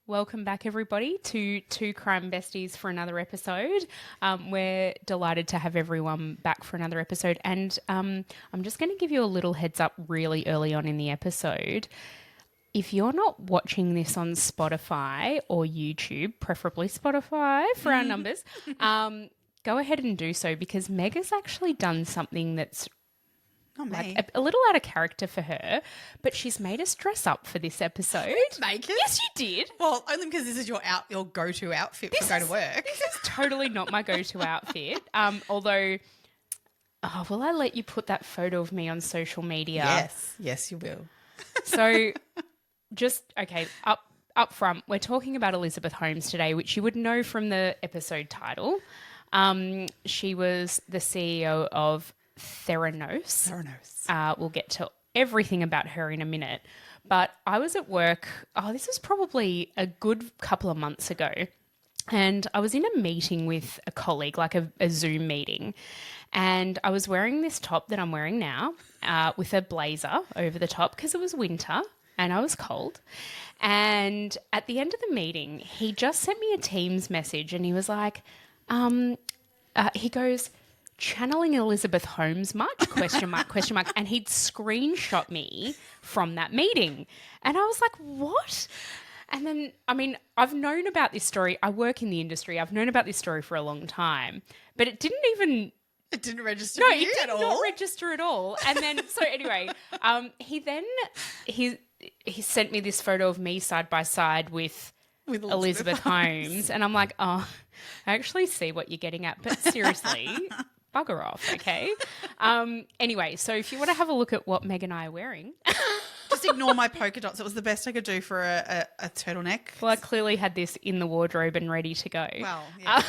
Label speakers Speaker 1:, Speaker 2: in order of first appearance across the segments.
Speaker 1: Welcome back, everybody, to Two Crime Besties for another episode. We're delighted to have everyone back for another episode. And I'm just going to give you a little heads up really early on in the episode. If you're not watching this on Spotify or YouTube, preferably Spotify for our numbers, go ahead and do so because Meg has actually done something that's like a little out of character for her, but she's made us dress up for this episode.
Speaker 2: I didn't make it.
Speaker 1: Yes, you did.
Speaker 2: Well, only because this is your go-to outfit for going to work.
Speaker 1: This is totally not my go-to outfit. Although, will I let you put that photo of me on social media?
Speaker 2: Yes, you will.
Speaker 1: So, up front, we're talking about Elizabeth Holmes today, which you would know from the episode title. She was the CEO of Theranos. We'll get to everything about her in a minute. But I was at work, this was probably a good couple of months ago, and I was in a meeting with a colleague, like a Zoom meeting, and I was wearing this top that I'm wearing now with a blazer over the top because it was winter and I was cold. And at the end of the meeting, he just sent me a Teams message and he was like, he goes, "Channeling Elizabeth Holmes much? Question mark. And he'd screenshot me from that meeting. And I was like, what? And then, I've known about this story. I work in the industry. I've known about this story for a long time. But it didn't even...
Speaker 2: It didn't register
Speaker 1: no,
Speaker 2: for you
Speaker 1: it did not register at all. And then, so anyway, he sent me this photo of me side by side with Elizabeth Holmes. And I'm like, I actually see what you're getting at. But seriously... bugger off, okay? Anyway, so if you want to have a look at what Meg and I are wearing...
Speaker 2: Just ignore my polka dots. It was the best I could do for a turtleneck.
Speaker 1: Well, I clearly had this in the wardrobe and ready to go.
Speaker 2: Well, yeah.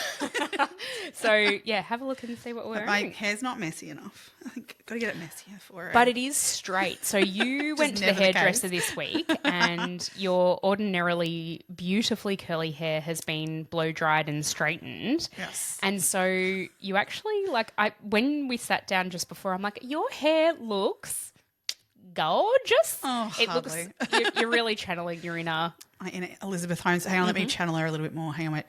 Speaker 1: So, yeah, have a look and see what we're wearing.
Speaker 2: My hair's not messy enough. I think I've got to get it messier for it.
Speaker 1: But it is straight. So you went to the hairdresser this week and your ordinarily beautifully curly hair has been blow-dried and straightened.
Speaker 2: Yes.
Speaker 1: And so you actually, when we sat down just before, I'm like, your hair looks... gorgeous.
Speaker 2: Oh,
Speaker 1: it looks. You're really channeling your inner.
Speaker 2: Elizabeth Holmes. Hang on, let me channel her a little bit more. Hang on, wait.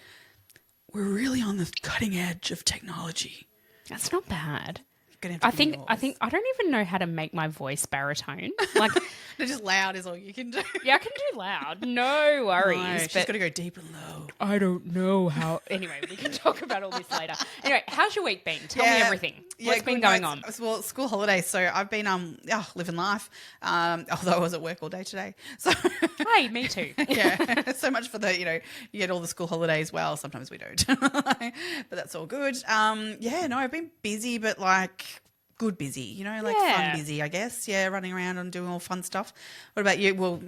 Speaker 2: We're really on the cutting edge of technology.
Speaker 1: That's not bad. I think I don't even know how to make my voice baritone. Like
Speaker 2: just loud is all you can do.
Speaker 1: Yeah, I can do loud. No worries.
Speaker 2: No, she's got to go deep and low.
Speaker 1: I don't know how. Anyway, we can talk about all this later. Anyway, how's your week been? Tell me everything. What's been going on?
Speaker 2: Well, school holidays. So I've been living life. Although I was at work all day today. So
Speaker 1: hey, me too.
Speaker 2: Yeah, so much for the you get all the school holidays. Well, sometimes we don't, but that's all good. I've been busy, but good busy, fun busy, I guess. Yeah, running around and doing all fun stuff. What about you? Well,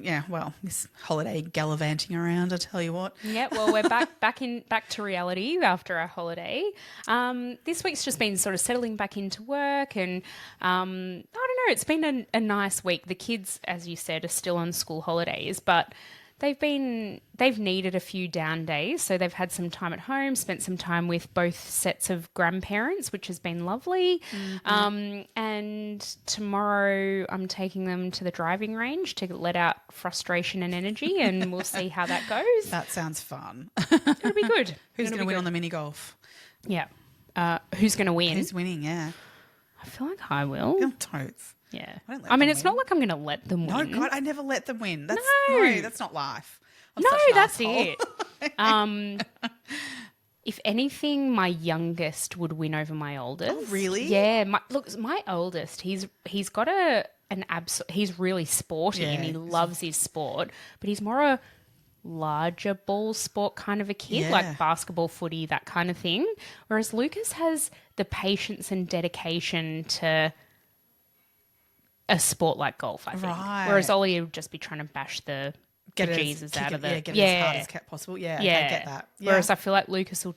Speaker 2: this holiday gallivanting around, I tell you what.
Speaker 1: Yeah, well, we're back to reality after our holiday. This week's just been sort of settling back into work and I don't know, it's been a nice week. The kids, as you said, are still on school holidays, but they've needed a few down days, so they've had some time at home, spent some time with both sets of grandparents, which has been lovely. Mm-hmm. And tomorrow I'm taking them to the driving range to let out frustration and energy, and we'll see how that goes.
Speaker 2: That sounds fun.
Speaker 1: It'll be good.
Speaker 2: Who's going to win on the mini golf?
Speaker 1: Yeah. Who's going to win?
Speaker 2: Who's winning, yeah.
Speaker 1: I feel like I will.
Speaker 2: Oh, totes.
Speaker 1: Yeah. It's not like I'm going to let them win.
Speaker 2: No, God, I never let them win. That's not life.
Speaker 1: That's it. If anything, my youngest would win over my oldest.
Speaker 2: Oh, really?
Speaker 1: Yeah. My oldest, he's got he's really sporty and he loves his sport, but he's more a larger ball sport kind of a kid, like basketball, footy, that kind of thing. Whereas Lucas has the patience and dedication to a sport like golf, I think. Right. Whereas Ollie would just be trying to bash the Jesus out of it.
Speaker 2: Get it as hard as possible. Yeah, I get that. Yeah.
Speaker 1: Whereas I feel like Lucas will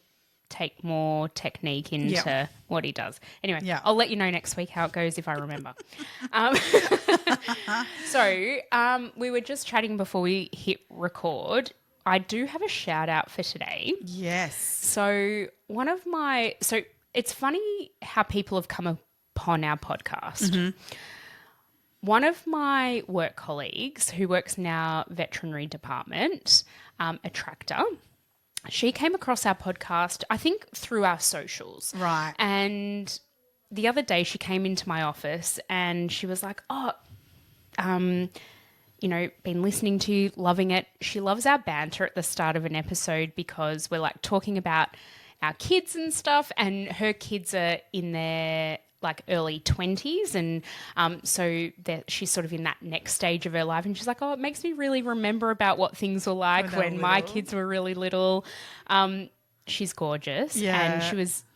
Speaker 1: take more technique into what he does. Anyway, I'll let you know next week how it goes if I remember. So we were just chatting before we hit record. I do have a shout out for today.
Speaker 2: Yes.
Speaker 1: So it's funny how people have come upon our podcast. Mm-hmm. one of my work colleagues who works in our veterinary department, a tractor, she came across our podcast, I think, through our socials.
Speaker 2: Right.
Speaker 1: And the other day she came into my office and she was like, been listening to you, loving it. She loves our banter at the start of an episode because we're like talking about our kids and stuff, and her kids are in their like early 20s, and so she's sort of in that next stage of her life, and she's like, it makes me really remember about what things were like when my kids were really little. She's gorgeous, and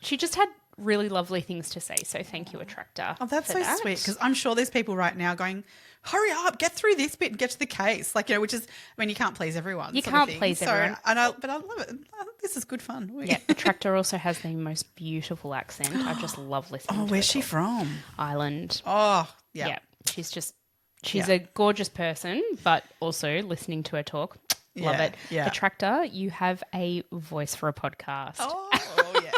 Speaker 1: she just had really lovely things to say, so thank you, Attractor.
Speaker 2: Oh, that's so sweet, because I'm sure there's people right now going, hurry up, get through this bit and get to the case. Like, which is, I mean, you can't please everyone.
Speaker 1: You can't please everyone.
Speaker 2: But I love it. This is good fun.
Speaker 1: Yeah, Attractor also has the most beautiful accent. I just love listening to her.
Speaker 2: Where's she from?
Speaker 1: Ireland.
Speaker 2: Oh, yeah.
Speaker 1: Yeah, she's a gorgeous person, but also listening to her talk, love it.
Speaker 2: Yeah.
Speaker 1: Attractor, you have a voice for a podcast.
Speaker 2: Oh, yeah.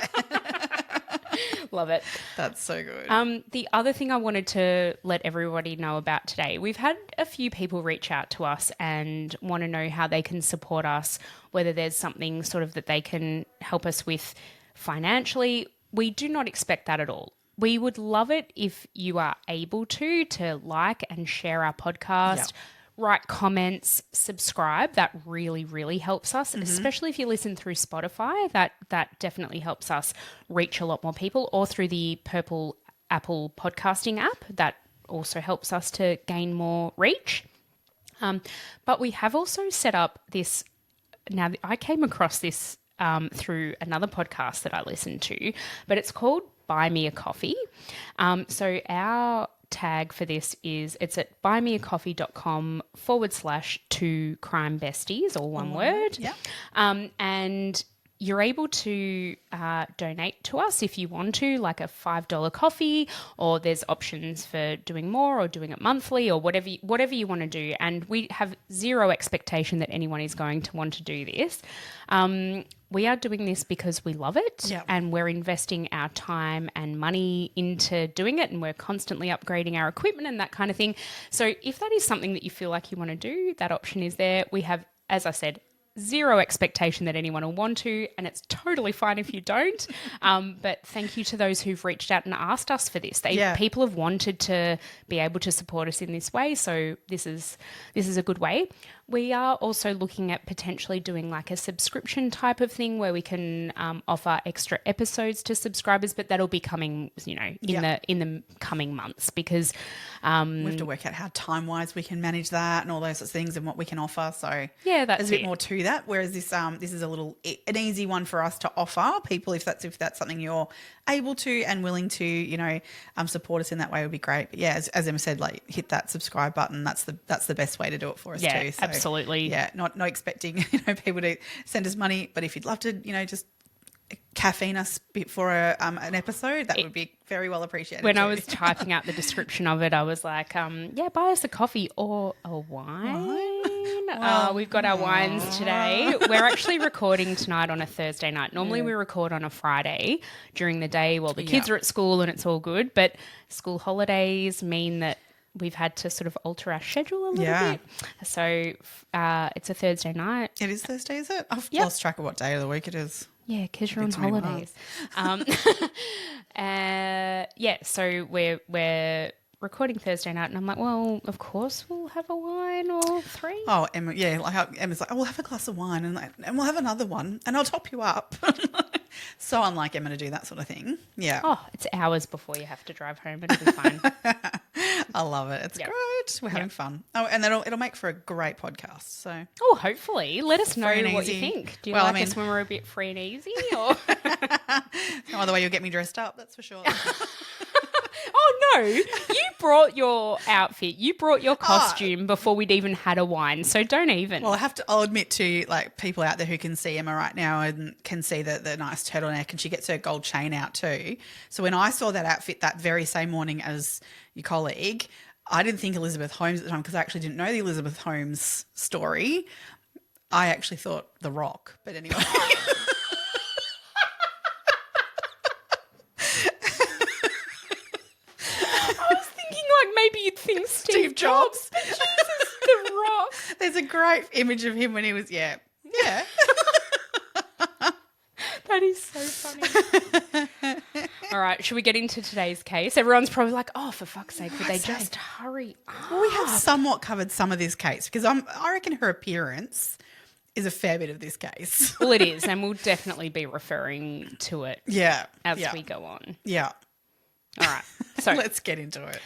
Speaker 1: Love it.
Speaker 2: That's so good.
Speaker 1: The other thing I wanted to let everybody know about today, we've had a few people reach out to us and want to know how they can support us, whether there's something sort of that they can help us with financially. We do not expect that at all. We would love it if you are able to like and share our podcast, write comments, subscribe. That really, really helps us, especially if you listen through Spotify. That definitely helps us reach a lot more people, or through the Purple Apple podcasting app. That also helps us to gain more reach. But we have also set up this. Now, I came across this through another podcast that I listened to, but it's called Buy Me a Coffee. So our tag for this is it's at buymeacoffee.com/2crimebesties, all one word.
Speaker 2: Yeah.
Speaker 1: And you're able to donate to us if you want to, like a $5 coffee, or there's options for doing more or doing it monthly or whatever you want to do. And we have zero expectation that anyone is going to want to do this. We are doing this because we love it, and we're investing our time and money into doing it, and we're constantly upgrading our equipment and that kind of thing. So if that is something that you feel like you want to do, that option is there. We have, as I said, zero expectation that anyone will want to, and it's totally fine if you don't. But thank you to those who've reached out and asked us for this. People have wanted to be able to support us in this way, so this is a good way. We are also looking at potentially doing like a subscription type of thing where we can offer extra episodes to subscribers, but that'll be coming, in the coming months, because
Speaker 2: we have to work out how time-wise we can manage that and all those sorts of things and what we can offer. So there's a bit more to that. Whereas this is an easy one for us to offer people if that's something you're able to and willing to, support us in that way would be great. But yeah, as Emma said, like hit that subscribe button. That's the best way to do it for us too. So,
Speaker 1: absolutely.
Speaker 2: Yeah, not expecting people to send us money, but if you'd love to, just caffeine us for an episode, that would be very well appreciated.
Speaker 1: When I was typing out the description of it, I was like, buy us a coffee or a wine. We've got our wines today. We're actually recording tonight on a Thursday night. Normally we record on a Friday during the day while the kids are at school and it's all good, but school holidays mean that we've had to sort of alter our schedule a little bit. So it's a Thursday night.
Speaker 2: It is Thursday, is it? I've lost track of what day of the week it is.
Speaker 1: Yeah, because you're on holidays. So we're recording Thursday night, and I'm like, well, of course we'll have a wine or three.
Speaker 2: Oh, Emma, Emma's like, we'll have a glass of wine and we'll have another one and I'll top you up. So unlike Emma to do that sort of thing. Yeah.
Speaker 1: Oh, it's hours before you have to drive home. It'll be fine.
Speaker 2: I love it. It's great. We're having fun. Oh, and then it'll make for a great podcast. So.
Speaker 1: Oh, hopefully. Let us know what you think. Do you like us when we're a bit free and easy? Or?
Speaker 2: No other way you'll get me dressed up, that's for sure.
Speaker 1: Oh, no. You brought your outfit. You brought your costume before we'd even had a wine. So don't even.
Speaker 2: Well, I'll admit to like people out there who can see Emma right now and can see the nice turtleneck, and she gets her gold chain out too. So when I saw that outfit that very same morning as your colleague, I didn't think Elizabeth Holmes at the time because I actually didn't know the Elizabeth Holmes story. I actually thought The Rock. But anyway.
Speaker 1: Maybe you'd think Steve
Speaker 2: jobs.
Speaker 1: Jesus, The Rock.
Speaker 2: There's a great image of him when he was, yeah.
Speaker 1: That is so funny. All right, should we get into today's case? Everyone's probably like, oh, for fuck's sake, would they just hurry up?
Speaker 2: Well, we have somewhat covered some of this case because I reckon her appearance is a fair bit of this case.
Speaker 1: Well, it is, and we'll definitely be referring to it as we go on.
Speaker 2: Yeah.
Speaker 1: All right, so
Speaker 2: let's get into it.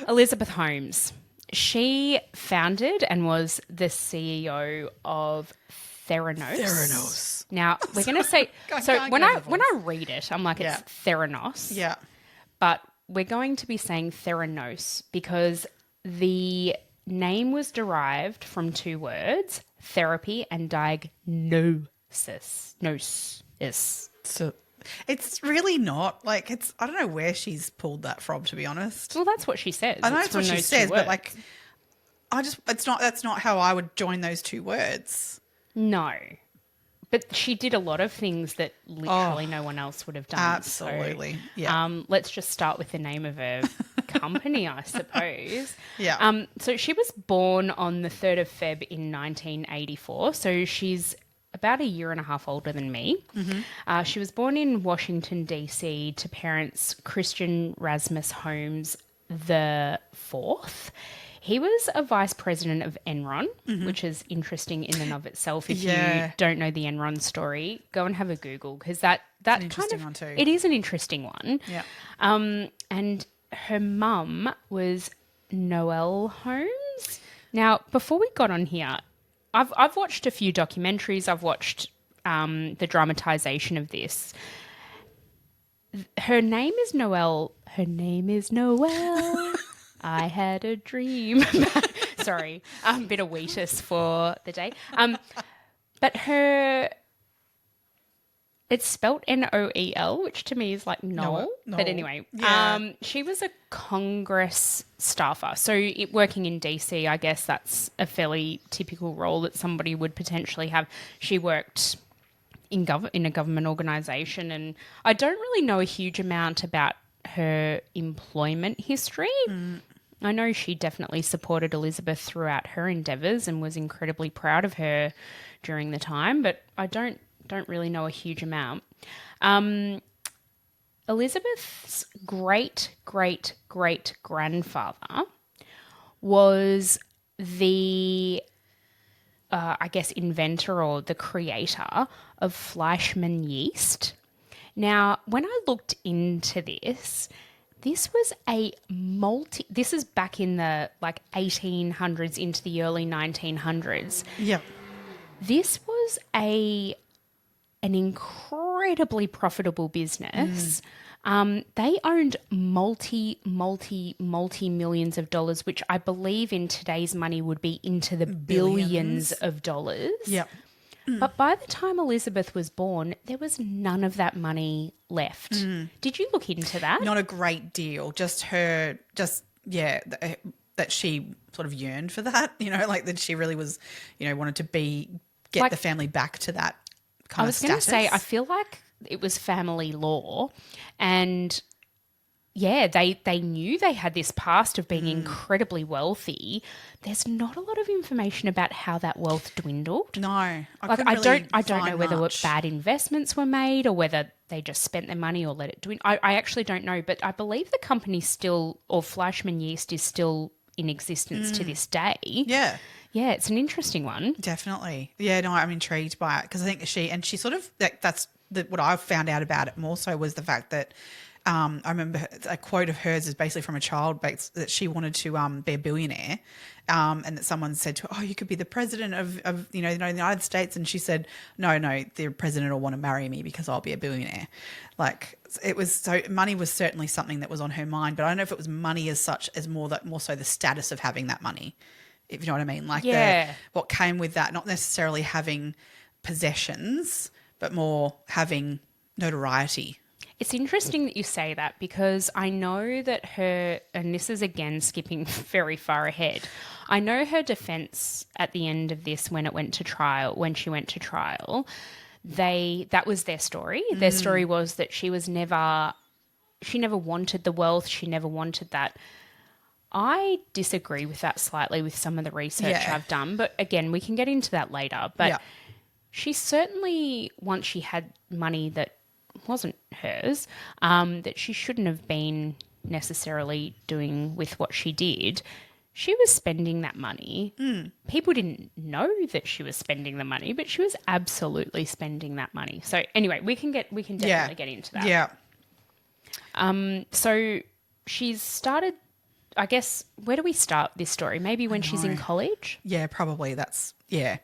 Speaker 1: Elizabeth Holmes. She founded and was the CEO of Theranos. Now, we're going to say... So when I read it, I'm like, it's Theranos.
Speaker 2: Yeah.
Speaker 1: But we're going to be saying Theranos because the name was derived from two words, therapy and diagnosis.
Speaker 2: So it's really not. Like, I don't know where she's pulled that from, to be honest.
Speaker 1: Well, that's what she says.
Speaker 2: I know that's what she says, but like, that's not how I would join those two words.
Speaker 1: No. But she did a lot of things that literally no one else would have done.
Speaker 2: Absolutely. So,
Speaker 1: let's just start with the name of her company, I suppose.
Speaker 2: Yeah.
Speaker 1: So she was born on the 3rd of Feb in 1984. So she's about a year and a half older than me. Mm-hmm. She was born in Washington, D.C. to parents Christian Rasmus Holmes the Fourth. He was a vice president of Enron, which is interesting in and of itself. If you don't know the Enron story, go and have a Google because that kind of
Speaker 2: one too.
Speaker 1: It is an interesting one.
Speaker 2: Yeah.
Speaker 1: And her mum was Noelle Holmes. Now, before we got on here, I've watched a few documentaries. I've watched the dramatization of this. Her name is Noelle. I had a dream. Sorry, a bit of wheatus for the day. But it's spelt Noel, which to me is like Noel. But anyway, she was a Congress staffer. So working in DC, I guess that's a fairly typical role that somebody would potentially have. She worked in a government organisation, and I don't really know a huge amount about her employment history. I know she definitely supported Elizabeth throughout her endeavours and was incredibly proud of her during the time, but I don't really know a huge amount. Elizabeth's great-great-great-grandfather was the, I guess, inventor or the creator of Fleischmann yeast. Now, when I looked into this was this is back in the 1800s into the early 1900s.
Speaker 2: Yeah.
Speaker 1: This was an incredibly profitable business. They owned multi-millions of dollars, which I believe in today's money would be into the billions of dollars.
Speaker 2: Yeah.
Speaker 1: But by the time Elizabeth was born, there was none of that money left. Did you look into that?
Speaker 2: Not a great deal. That she sort of yearned for that, that she really was, wanted to get the family back to that kind of status. I was going to say,
Speaker 1: I feel like it was family law, and they knew they had this past of being incredibly wealthy. There's not a lot of information about how that wealth dwindled.
Speaker 2: No, I
Speaker 1: don't know whether bad investments were made or whether they just spent their money or let it dwindle. I actually don't know, but I believe the company Fleischmann Yeast is still in existence to this day.
Speaker 2: Yeah.
Speaker 1: Yeah, it's an interesting one.
Speaker 2: Definitely. Yeah, no, I'm intrigued by it because I think she sort of that's what I found out about it more so was the fact that I remember a quote of hers is basically from a child that she wanted to be a billionaire, and that someone said to her, "Oh, you could be the president of the United States," and she said, "No, the president will want to marry me because I'll be a billionaire." Like it was so money was certainly something that was on her mind, but I don't know if it was money as such as more so the status of having that money, if you know what I mean, like what came with that, not necessarily having possessions, but more having notoriety.
Speaker 1: It's interesting that you say that because I know that and this is again skipping very far ahead, I know her defense at the end of this when she went to trial, that was their story. Their story was that she never wanted the wealth, she never wanted that. I disagree with that slightly with some of the research
Speaker 2: Yeah.
Speaker 1: I've done, but again, we can get into that later. But
Speaker 2: Yeah.
Speaker 1: she certainly, once she had money that wasn't hers, that she shouldn't have been necessarily doing with what she did, she was spending that money. People didn't know that she was spending the money, but she was absolutely spending that money. So anyway, we can definitely get into that.
Speaker 2: Yeah.
Speaker 1: So she's started, I guess, where do we start this story? Maybe when she's in college?
Speaker 2: Yeah, probably yeah.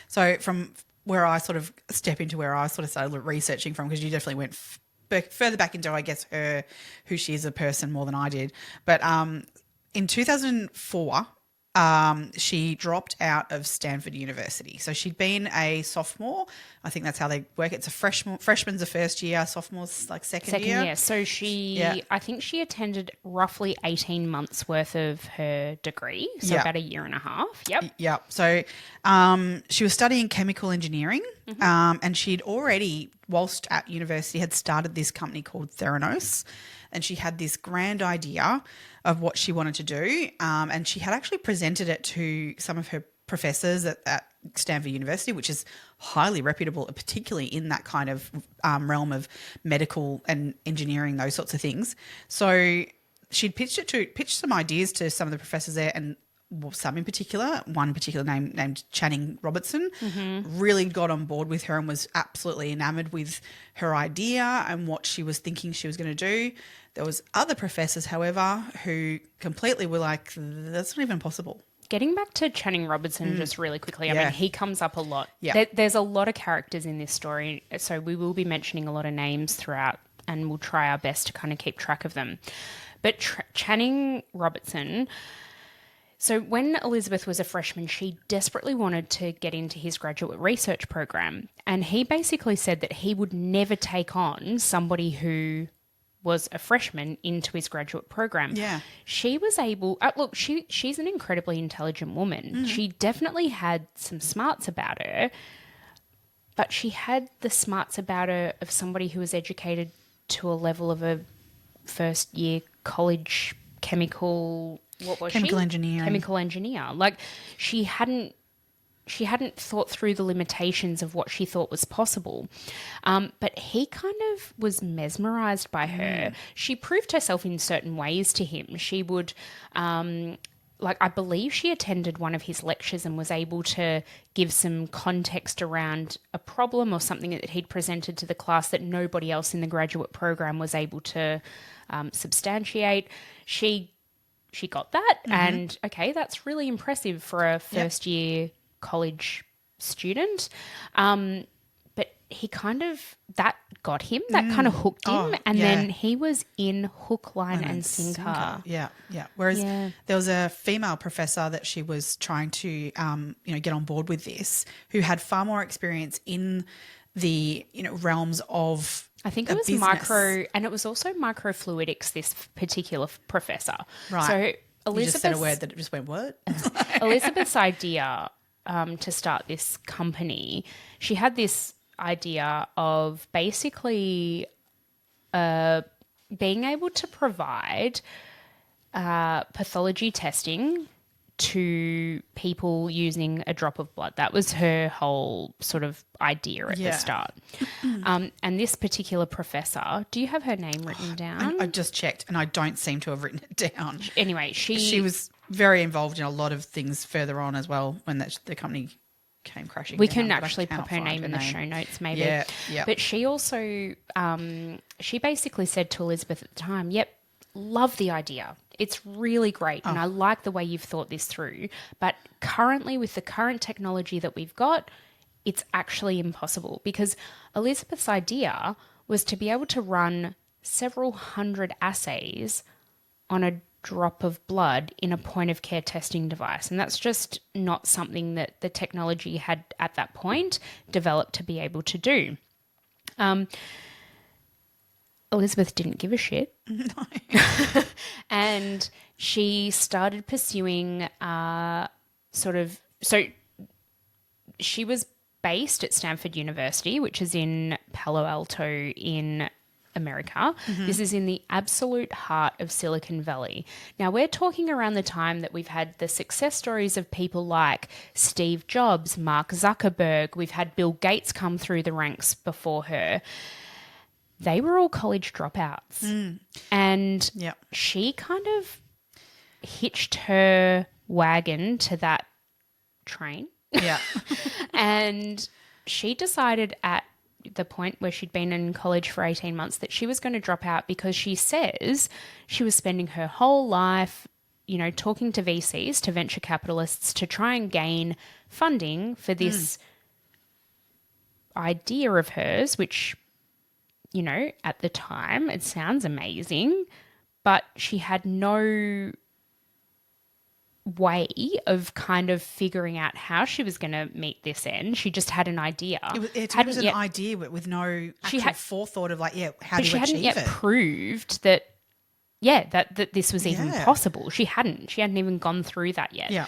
Speaker 2: So from where I sort of step into where I sort of started researching from, because you definitely went further back into, I guess, who she is as a person more than I did. But in 2004, she dropped out of Stanford University. So she'd been a sophomore. I think that's how they work. It's a freshman's a first year, sophomore's like second year.
Speaker 1: So I think she attended roughly 18 months worth of her degree. So about a year and a half. Yep.
Speaker 2: Yep. So she was studying chemical engineering, and she'd already, whilst at university, had started this company called Theranos. And she had this grand idea of what she wanted to do. And she had actually presented it to some of her professors at Stanford University, which is highly reputable, particularly in that kind of realm of medical and engineering, those sorts of things. So she'd pitched some ideas to some of the professors there, and some in particular, one particular named Channing Robertson, really got on board with her and was absolutely enamored with her idea and what she was thinking she was going to do. There was other professors, however, who completely were like, that's not even possible.
Speaker 1: Getting back to Channing Robertson just really quickly, I mean, he comes up a lot.
Speaker 2: Yeah.
Speaker 1: There's a lot of characters in this story, so we will be mentioning a lot of names throughout, and we'll try our best to kind of keep track of them. But Channing Robertson... So when Elizabeth was a freshman, she desperately wanted to get into his graduate research program. And he basically said that he would never take on somebody who was a freshman into his graduate program.
Speaker 2: Yeah.
Speaker 1: She was able... look, she's an incredibly intelligent woman. She definitely had some smarts about her, but she had the smarts about her of somebody who was educated to a level of a first-year college chemical... What was
Speaker 2: Chemical
Speaker 1: she?
Speaker 2: engineering.
Speaker 1: Chemical engineer. Like she hadn't thought through the limitations of what she thought was possible. But he kind of was mesmerized by her. She proved herself in certain ways to him. She would, I believe she attended one of his lectures and was able to give some context around a problem or something that he'd presented to the class that nobody else in the graduate program was able to substantiate. She got that, and okay, that's really impressive for a first-year college student. But he kind of, that got him, that kind of hooked him, and then he was in hook, line, and sinker.
Speaker 2: Yeah. Whereas there was a female professor that she was trying to, get on board with this, who had far more experience in the, realms of...
Speaker 1: I think it was
Speaker 2: business.
Speaker 1: and it was also microfluidics, this particular professor.
Speaker 2: Right.
Speaker 1: So
Speaker 2: You just said a word that it just went, what?
Speaker 1: Elizabeth's idea to start this company, she had this idea of basically being able to provide pathology testing to people using a drop of blood. That was her whole sort of idea at the start. And this particular professor, do you have her name written down?
Speaker 2: I just checked and I don't seem to have written it down.
Speaker 1: Anyway,
Speaker 2: she was very involved in a lot of things further on as well when the company came crashing
Speaker 1: We
Speaker 2: down,
Speaker 1: can
Speaker 2: but
Speaker 1: actually pop her name in the show notes maybe.
Speaker 2: Yeah.
Speaker 1: But she also, she basically said to Elizabeth at the time, yep, love the idea. It's really great and I like the way you've thought this through. But currently, with the current technology that we've got, it's actually impossible, because Elizabeth's idea was to be able to run several hundred assays on a drop of blood in a point of care testing device. And that's just not something that the technology had at that point developed to be able to do. Elizabeth didn't give a shit.
Speaker 2: No.
Speaker 1: And she started pursuing so she was based at Stanford University, which is in Palo Alto in America. This is in the absolute heart of Silicon Valley. Now, we're talking around the time that we've had the success stories of people like Steve Jobs, Mark Zuckerberg. We've had Bill Gates come through the ranks before her. They were all college dropouts. And she kind of hitched her wagon to that train.
Speaker 2: Yeah.
Speaker 1: And she decided at the point where she'd been in college for 18 months that she was going to drop out because she says she was spending her whole life, you know, talking to VCs, to venture capitalists, to try and gain funding for this idea of hers, which, you know, at the time it sounds amazing, but she had no way of kind of figuring out how she was going to meet this end. She just had an idea.
Speaker 2: It was an idea with no actual forethought of like, how do you achieve it? She hadn't yet
Speaker 1: proved that, that this was even possible. She hadn't even gone through that yet.
Speaker 2: Yeah.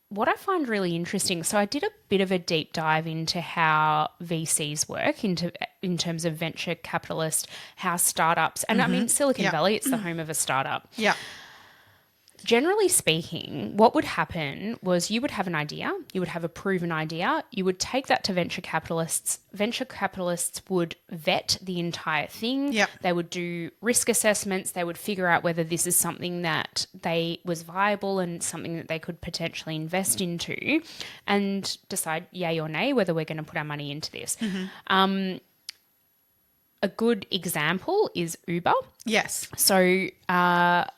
Speaker 1: What I find really interesting, so I did a bit of a deep dive into how VCs work, in terms of venture capitalists, how startups, and I mean, Silicon Valley, it's the home of a startup.
Speaker 2: Yeah.
Speaker 1: Generally speaking, what would happen was you would have an idea, you would have a proven idea, you would take that to venture capitalists. Venture capitalists would vet the entire thing.
Speaker 2: Yep.
Speaker 1: They would do risk assessments. They would figure out whether this is something that was viable and something that they could potentially invest into, and decide yay or nay whether we're going to put our money into this. A good example is Uber.
Speaker 2: Yes.
Speaker 1: So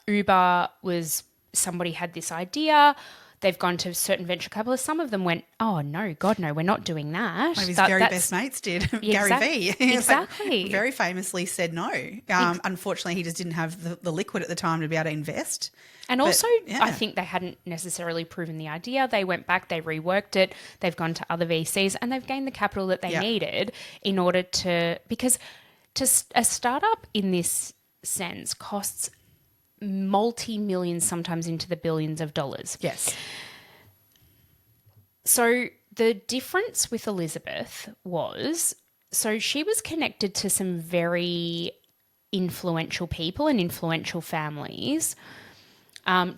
Speaker 1: Uber was, somebody had this idea. They've gone to certain venture capitalists. Some of them went, oh, no, God, no, we're not doing that.
Speaker 2: One of his very best mates did, Gary Vee.
Speaker 1: Exactly.
Speaker 2: Like, very famously said no. Unfortunately, he just didn't have the liquid at the time to be able to invest.
Speaker 1: And also, I think they hadn't necessarily proven the idea. They went back, they reworked it, they've gone to other VCs, and they've gained the capital that they needed in order to, because a startup in this sense costs multi-millions, sometimes into the billions of dollars.
Speaker 2: Yes.
Speaker 1: So the difference with Elizabeth was, so she was connected to some very influential people and influential families,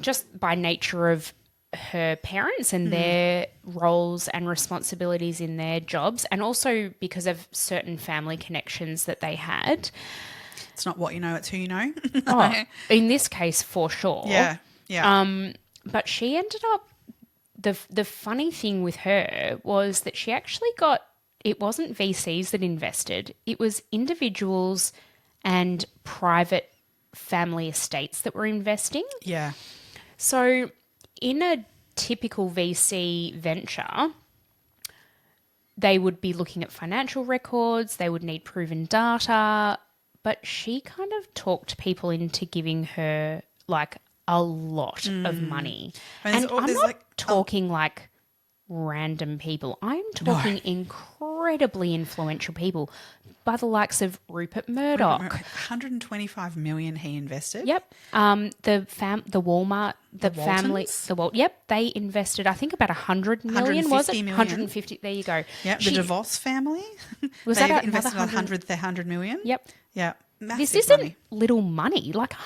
Speaker 1: just by nature of her parents and their roles and responsibilities in their jobs, and also because of certain family connections that they had.
Speaker 2: It's not what you know, it's who you know.
Speaker 1: In this case, for sure.
Speaker 2: Yeah, yeah.
Speaker 1: But she ended up, the funny thing with her was that she actually got, it wasn't VCs that invested, it was individuals and private family estates that were investing.
Speaker 2: Yeah.
Speaker 1: So in a typical VC venture, they would be looking at financial records, they would need proven data, but she kind of talked people into giving her like a lot of money. And I'm not talking like random people. I'm talking incredibly influential people by the likes of Rupert Murdoch.
Speaker 2: 125 million he invested.
Speaker 1: Yep. The Walmart, the family, they invested, I think, about 100 million, was it?
Speaker 2: Million.
Speaker 1: 150. There you go.
Speaker 2: Yep. The DeVos family.
Speaker 1: Was
Speaker 2: they
Speaker 1: that
Speaker 2: invested
Speaker 1: another
Speaker 2: 100 million?
Speaker 1: Yep.
Speaker 2: Yeah. Massive
Speaker 1: this isn't
Speaker 2: money.
Speaker 1: Little money, like $100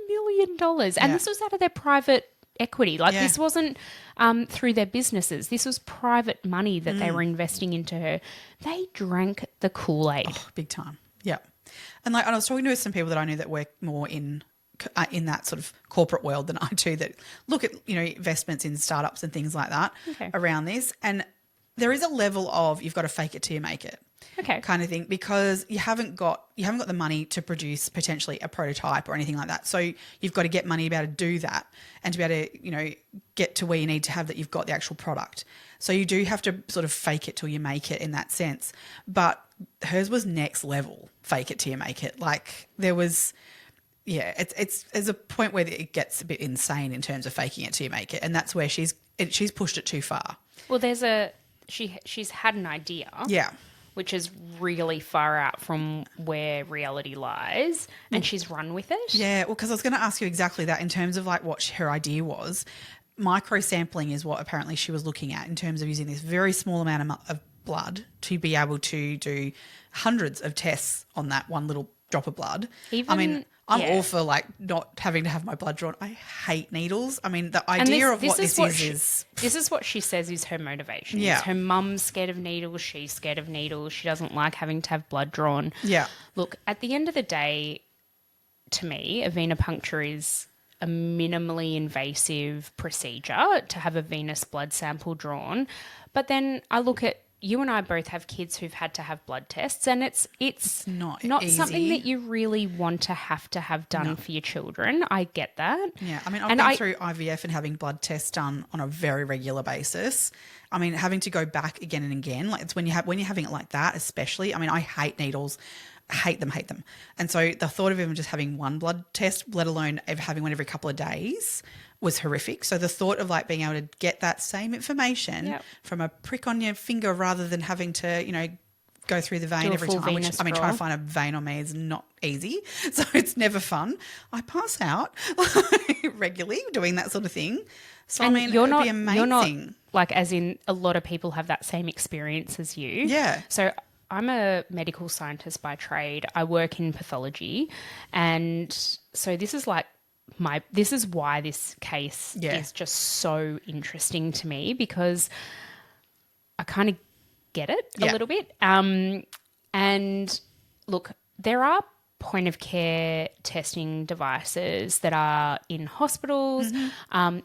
Speaker 1: million. And this was out of their private equity. Like this wasn't through their businesses. This was private money that they were investing into her. They drank the Kool-Aid.
Speaker 2: Oh, big time. Yeah. And I was talking to some people that I knew that work more in that sort of corporate world than I do, that look at, investments in startups and things like that around this. And there is a level of you've got to fake it till you make it. Kind of thing, because you haven't got the money to produce potentially a prototype or anything like that. So you've got to get money to be able to do that and to be able to, get to where you need to have that you've got the actual product. So you do have to sort of fake it till you make it in that sense. But hers was next level, fake it till you make it. Like there was, it's there's a point where it gets a bit insane in terms of faking it till you make it. And that's where she's pushed it too far.
Speaker 1: Well, she's had an idea.
Speaker 2: Yeah.
Speaker 1: Which is really far out from where reality lies, and she's run with it.
Speaker 2: Yeah, well, because I was going to ask you exactly that in terms of like what her idea was. Micro sampling is what apparently she was looking at in terms of using this very small amount of blood to be able to do hundreds of tests on that one little drop of blood. I'm all for like not having to have my blood drawn. I hate needles. I mean, the idea of what this is.
Speaker 1: This is what she says is her motivation.
Speaker 2: Yeah.
Speaker 1: Her mum's scared of needles. She's scared of needles. She doesn't like having to have blood drawn.
Speaker 2: Yeah.
Speaker 1: Look, at the end of the day, to me, a venipuncture is a minimally invasive procedure to have a venous blood sample drawn. But then I look at, you and I both have kids who've had to have blood tests, and it's not
Speaker 2: easy.
Speaker 1: something that you really want to have done for your children. I get that.
Speaker 2: Yeah, I mean, I've been through IVF and having blood tests done on a very regular basis. I mean, having to go back again and again, like it's when you're having it like that, especially. I mean, I hate needles. Hate them. And so the thought of even just having one blood test, let alone having one every couple of days, was horrific. So the thought of like being able to get that same information from a prick on your finger rather than having to, go through the vein every time, which, I mean, trying to find a vein on me is not easy. So it's never fun. I pass out regularly doing that sort of thing. So,
Speaker 1: and
Speaker 2: I mean, it'd be amazing.
Speaker 1: You're not, like, as in a lot of people have that same experience as you.
Speaker 2: Yeah.
Speaker 1: So I'm a medical scientist by trade. I work in pathology. And so this is like this is why this case is just so interesting to me, because I kind of get it a little bit. And look, there are point of care testing devices that are in hospitals,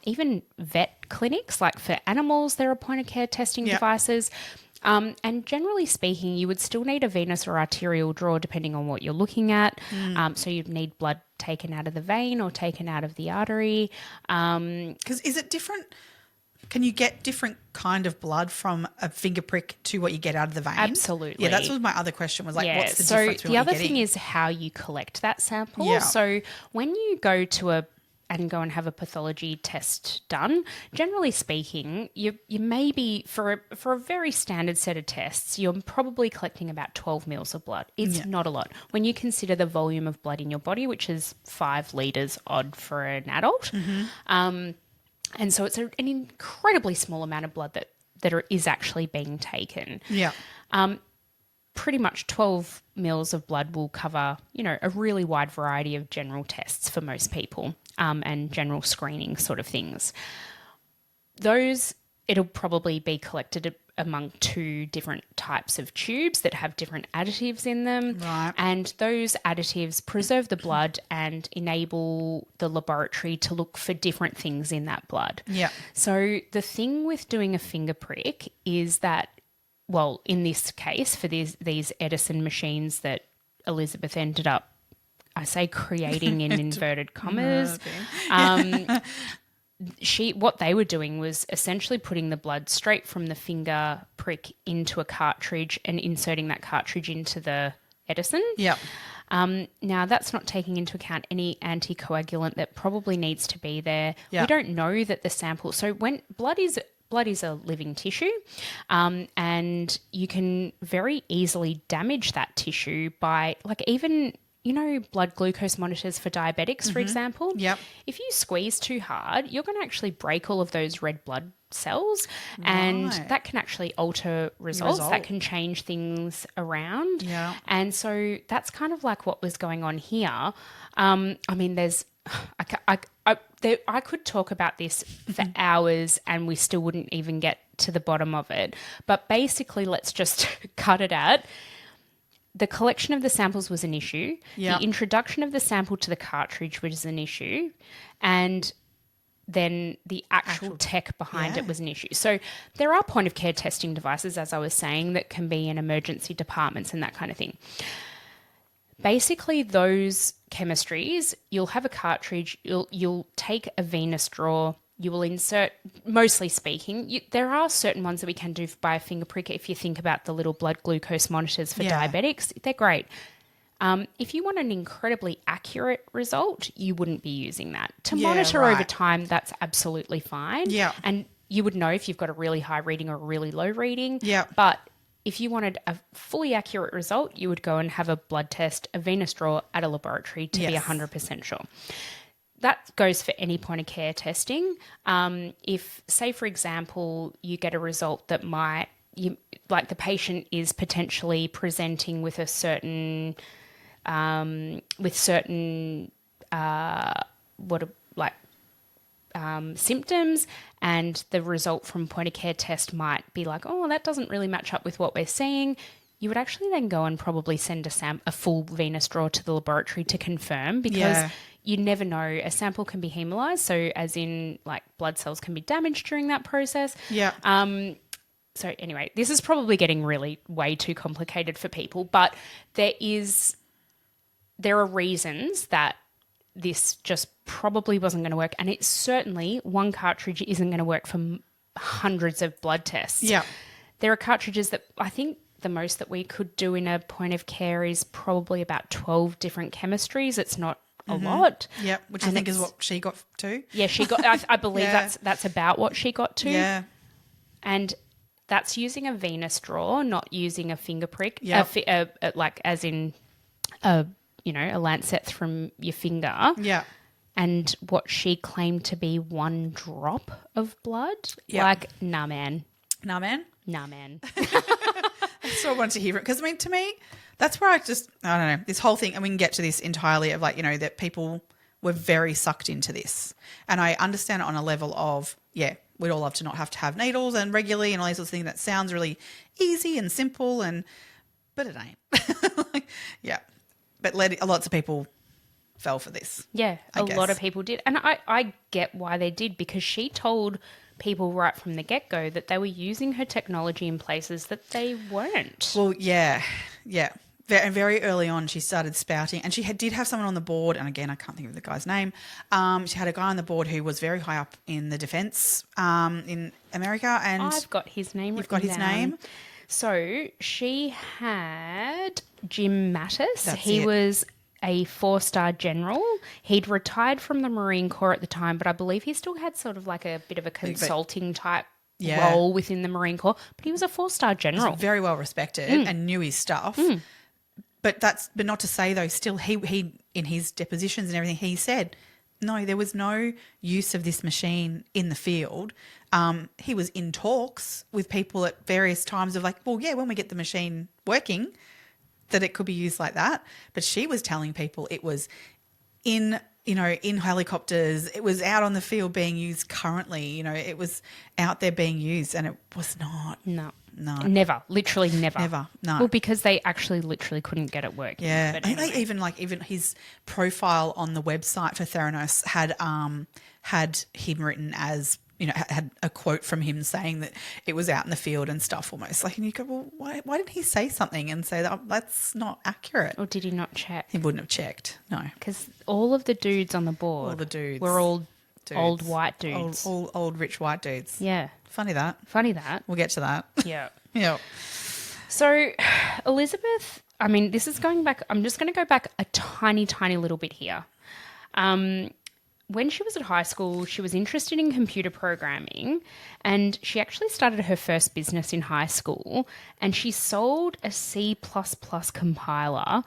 Speaker 1: even vet clinics, like for animals, there are point of care testing devices. And generally speaking, you would still need a venous or arterial draw depending on what you're looking at. So you'd need blood taken out of the vein or taken out of the artery.
Speaker 2: Because is it different? Can you get different kind of blood from a finger prick to what you get out of the vein?
Speaker 1: Absolutely.
Speaker 2: Yeah, that's what my other question was, like, what's the difference?
Speaker 1: So the other thing is how you collect that sample.
Speaker 2: Yeah.
Speaker 1: So when you go to go and have a pathology test done, generally speaking, you may be, for a very standard set of tests, you're probably collecting about 12 mils of blood. It's not a lot. When you consider the volume of blood in your body, which is 5 litres odd for an adult, and so it's an incredibly small amount of blood that is actually being taken.
Speaker 2: Yeah.
Speaker 1: Pretty much 12 mils of blood will cover, a really wide variety of general tests for most people, and general screening sort of things. It'll probably be collected among 2 different types of tubes that have different additives in them.
Speaker 2: Right.
Speaker 1: And those additives preserve the blood and enable the laboratory to look for different things in that blood.
Speaker 2: Yeah.
Speaker 1: So the thing with doing a finger prick is that, well, in this case, for these Edison machines that Elizabeth ended up, I say creating in inverted commas, what they were doing was essentially putting the blood straight from the finger prick into a cartridge and inserting that cartridge into the Edison.
Speaker 2: Yeah.
Speaker 1: Now, that's not taking into account any anticoagulant that probably needs to be there.
Speaker 2: Yeah.
Speaker 1: We don't know that the sample... So when blood is a living tissue, and you can very easily damage that tissue by, like, even... blood glucose monitors for diabetics, for example.
Speaker 2: Yep.
Speaker 1: If you squeeze too hard, you're going to actually break all of those red blood cells, and that can actually alter results. That can change things around.
Speaker 2: Yeah.
Speaker 1: And so that's kind of like what was going on here. I mean, I could talk about this for hours and we still wouldn't even get to the bottom of it. But basically, let's just cut it out. The collection of the samples was an issue.
Speaker 2: Yep.
Speaker 1: The introduction of the sample to the cartridge was an issue. And then the actual tech behind it was an issue. So there are point of care testing devices, as I was saying, that can be in emergency departments and that kind of thing. Basically, those chemistries, you'll have a cartridge, you'll take a venous draw, you will insert, mostly speaking, there are certain ones that we can do by a finger prick. If you think about the little blood glucose monitors for diabetics, they're great. If you want an incredibly accurate result, you wouldn't be using that. To monitor over time, that's absolutely fine.
Speaker 2: Yeah.
Speaker 1: And you would know if you've got a really high reading or a really low reading.
Speaker 2: Yeah.
Speaker 1: But if you wanted a fully accurate result, you would go and have a blood test, a venous draw at a laboratory to be 100% sure. That goes for any point of care testing. If, say, for example, you get a result that might like the patient is potentially presenting with a certain symptoms, and the result from point of care test might be like, oh, that doesn't really match up with what we're seeing. You would actually then go and probably send a full venous draw to the laboratory to confirm, because you never know. A sample can be hemolyzed, so as in like blood cells can be damaged during that process.
Speaker 2: Yeah.
Speaker 1: So anyway, this is probably getting really way too complicated for people, but there are reasons that this just probably wasn't going to work, and it's certainly one cartridge isn't going to work for hundreds of blood tests.
Speaker 2: Yeah.
Speaker 1: There are cartridges that I think the most that we could do in a point of care is probably about 12 different chemistries. It's not a lot.
Speaker 2: Yeah, which I think is what she got to.
Speaker 1: Yeah, she got. I believe that's about what she got to.
Speaker 2: Yeah.
Speaker 1: And that's using a venous draw, not using a finger prick.
Speaker 2: Yeah.
Speaker 1: Like as in a lancet from your finger.
Speaker 2: Yeah.
Speaker 1: And what she claimed to be one drop of blood.
Speaker 2: Yeah.
Speaker 1: Like, nah, man.
Speaker 2: Nah, man.
Speaker 1: Nah, man.
Speaker 2: So I wanted to hear it because, I mean, to me, that's where I don't know, this whole thing, and we can get to this entirely of like, that people were very sucked into this. And I understand it on a level of, we'd all love to not have to have needles and regularly and all these sorts of things. That sounds really easy and simple, but it ain't. But lots of people fell for this.
Speaker 1: Yeah, a lot of people did. And I get why they did, because she told people right from the get-go that they were using her technology in places that they weren't.
Speaker 2: Well, yeah. Very, very early on, she started spouting, and she did have someone on the board, and again, I can't think of the guy's name. She had a guy on the board who was very high up in the defence in America. And
Speaker 1: I've got his name.
Speaker 2: You've got his name?
Speaker 1: So she had Jim Mattis. He
Speaker 2: it.
Speaker 1: was a 4-star general. He'd retired from the Marine Corps at the time, but I believe he still had sort of like a bit of a consulting type role within the Marine Corps. But he was a 4-star general.
Speaker 2: Very well respected and knew his stuff. But not to say though, still he in his depositions and everything, he said, no, there was no use of this machine in the field. He was in talks with people at various times of like, well, yeah, when we get the machine working, that it could be used like that. But she was telling people it was in helicopters, it was out on the field being used currently, it was out there being used, and it was not.
Speaker 1: No.
Speaker 2: Never.
Speaker 1: Literally never.
Speaker 2: Never. No.
Speaker 1: Well, because they actually literally couldn't get it working.
Speaker 2: Yeah.
Speaker 1: But
Speaker 2: I
Speaker 1: anyway.
Speaker 2: think even his profile on the website for Theranos had him written as, had a quote from him saying that it was out in the field and stuff almost. Like, and you go, well, why didn't he say something and say that that's not accurate?
Speaker 1: Or did he not check?
Speaker 2: He wouldn't have checked, no.
Speaker 1: Because all of the dudes on the board were all dudes. Old white dudes.
Speaker 2: Old rich white dudes.
Speaker 1: Yeah.
Speaker 2: Funny that.
Speaker 1: We'll
Speaker 2: get to that.
Speaker 1: Yeah.
Speaker 2: Yeah.
Speaker 1: So Elizabeth, I mean, this is going back, I'm just going to go back a tiny, tiny little bit here. When she was at high school, she was interested in computer programming, and she actually started her first business in high school, and she sold a C++ compiler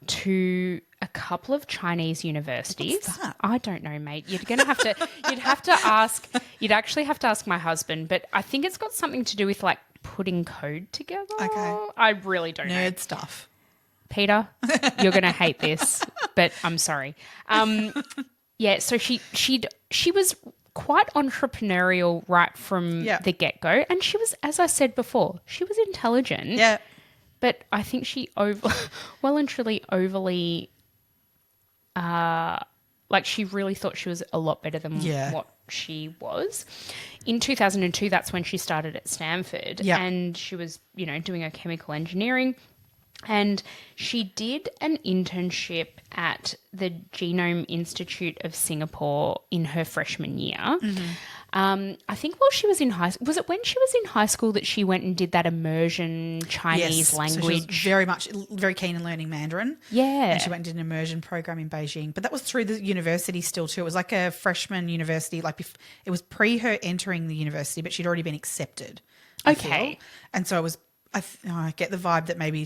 Speaker 1: to a couple of Chinese universities.
Speaker 2: What's that?
Speaker 1: I don't know, mate. You'd actually have to ask my husband, but I think it's got something to do with like putting code together. Okay. I really don't know.
Speaker 2: Nerd stuff.
Speaker 1: Peter, you're going to hate this, but I'm sorry. Yeah, so she was quite entrepreneurial right from the get-go, and she was, as I said before, she was intelligent.
Speaker 2: Yeah.
Speaker 1: But I think she overly she really thought she was a lot better than what she was. In 2002, that's when she started at Stanford, and she was, doing her chemical engineering. And she did an internship at the Genome Institute of Singapore in her freshman year. Mm-hmm. I think while she was in high school, was it when she was in high school that she went and did that immersion Chinese language? So she was
Speaker 2: very keen in learning Mandarin.
Speaker 1: Yeah.
Speaker 2: And she went and did an immersion program in Beijing. But that was through the university still too. It was like a freshman university. It was pre her entering the university, but she'd already been accepted.
Speaker 1: Okay.
Speaker 2: And so it was, I get the vibe that maybe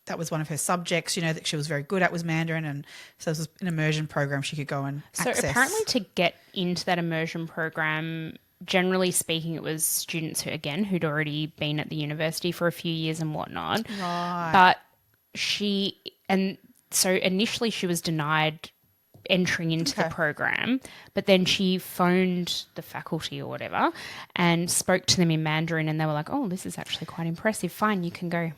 Speaker 2: that was one of her subjects, that she was very good at was Mandarin, and so this was an immersion program she could go and access.
Speaker 1: So apparently to get into that immersion program, generally speaking, it was students who'd already been at the university for a few years and whatnot.
Speaker 2: Right.
Speaker 1: But so initially she was denied entering into the program, but then she phoned the faculty or whatever and spoke to them in Mandarin, and they were like, oh, this is actually quite impressive. Fine, you can go.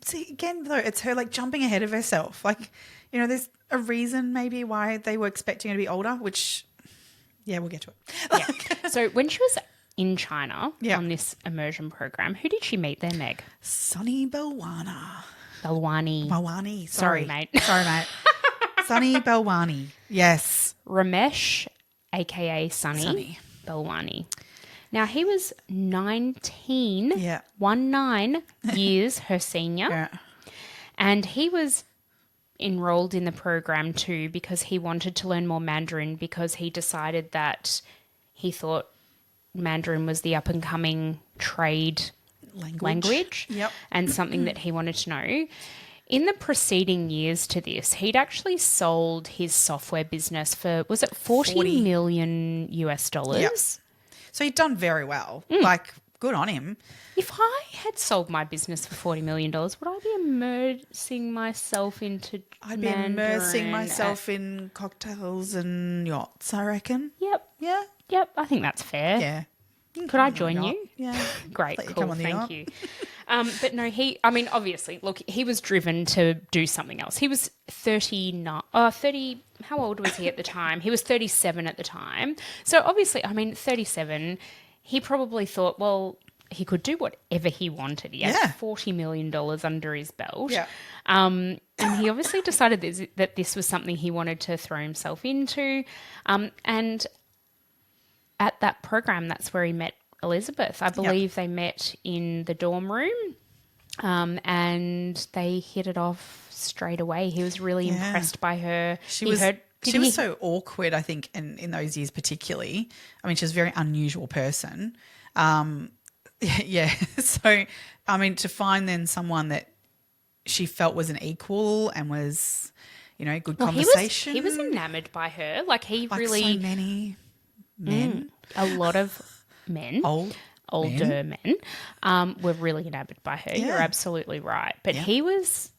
Speaker 2: See, again, though, it's her like jumping ahead of herself. Like, there's a reason maybe why they were expecting her to be older, which, we'll get to it.
Speaker 1: Yeah. So when she was in China
Speaker 2: Yeah.
Speaker 1: on this immersion program, who did she meet there, Meg?
Speaker 2: Sunny Belwani.
Speaker 1: Sorry, mate.
Speaker 2: Sorry, mate. Sunny Belwani. Yes.
Speaker 1: Ramesh, a.k.a. Sunny Belwani. Now, he was 19, 19 years her senior,
Speaker 2: Yeah.
Speaker 1: and he was enrolled in the program too because he wanted to learn more Mandarin, because he decided that he thought Mandarin was the up-and-coming trade language
Speaker 2: Yep.
Speaker 1: and something that he wanted to know. In the preceding years to this, he'd actually sold his software business for, was it 40 million US dollars?
Speaker 2: Yep. So he'd done very well. Like, good on him.
Speaker 1: If I had sold my business for $40 million, would I be immersing myself into
Speaker 2: I'd be
Speaker 1: Mandarin
Speaker 2: immersing myself in cocktails and yachts, I reckon.
Speaker 1: Yep.
Speaker 2: Yeah.
Speaker 1: Yep, I think that's fair.
Speaker 2: Yeah.
Speaker 1: Could I join you?
Speaker 2: Yeah.
Speaker 1: Great,
Speaker 2: Let you
Speaker 1: cool,
Speaker 2: come on the
Speaker 1: thank
Speaker 2: yacht.
Speaker 1: you. But no, obviously, look, he was driven to do something else. He was 30, how old was he at the time? He was 37 at the time. So obviously, 37, he probably thought, well, he could do whatever he wanted. He had $40 million under his belt.
Speaker 2: Yeah.
Speaker 1: And he obviously decided that this was something he wanted to throw himself into. And at that program, that's where he met Elizabeth. I believe they met in the dorm room, and they hit it off straight away. He was really impressed by her.
Speaker 2: She was so awkward, I think, in those years particularly. I mean, she was a very unusual person. Yeah. So, I mean, to find then someone that she felt was an equal and was, good conversation.
Speaker 1: He was enamored by her. Like
Speaker 2: so many men.
Speaker 1: A lot of men. Older men were really enamored by her.
Speaker 2: Yeah.
Speaker 1: You're absolutely right. But he was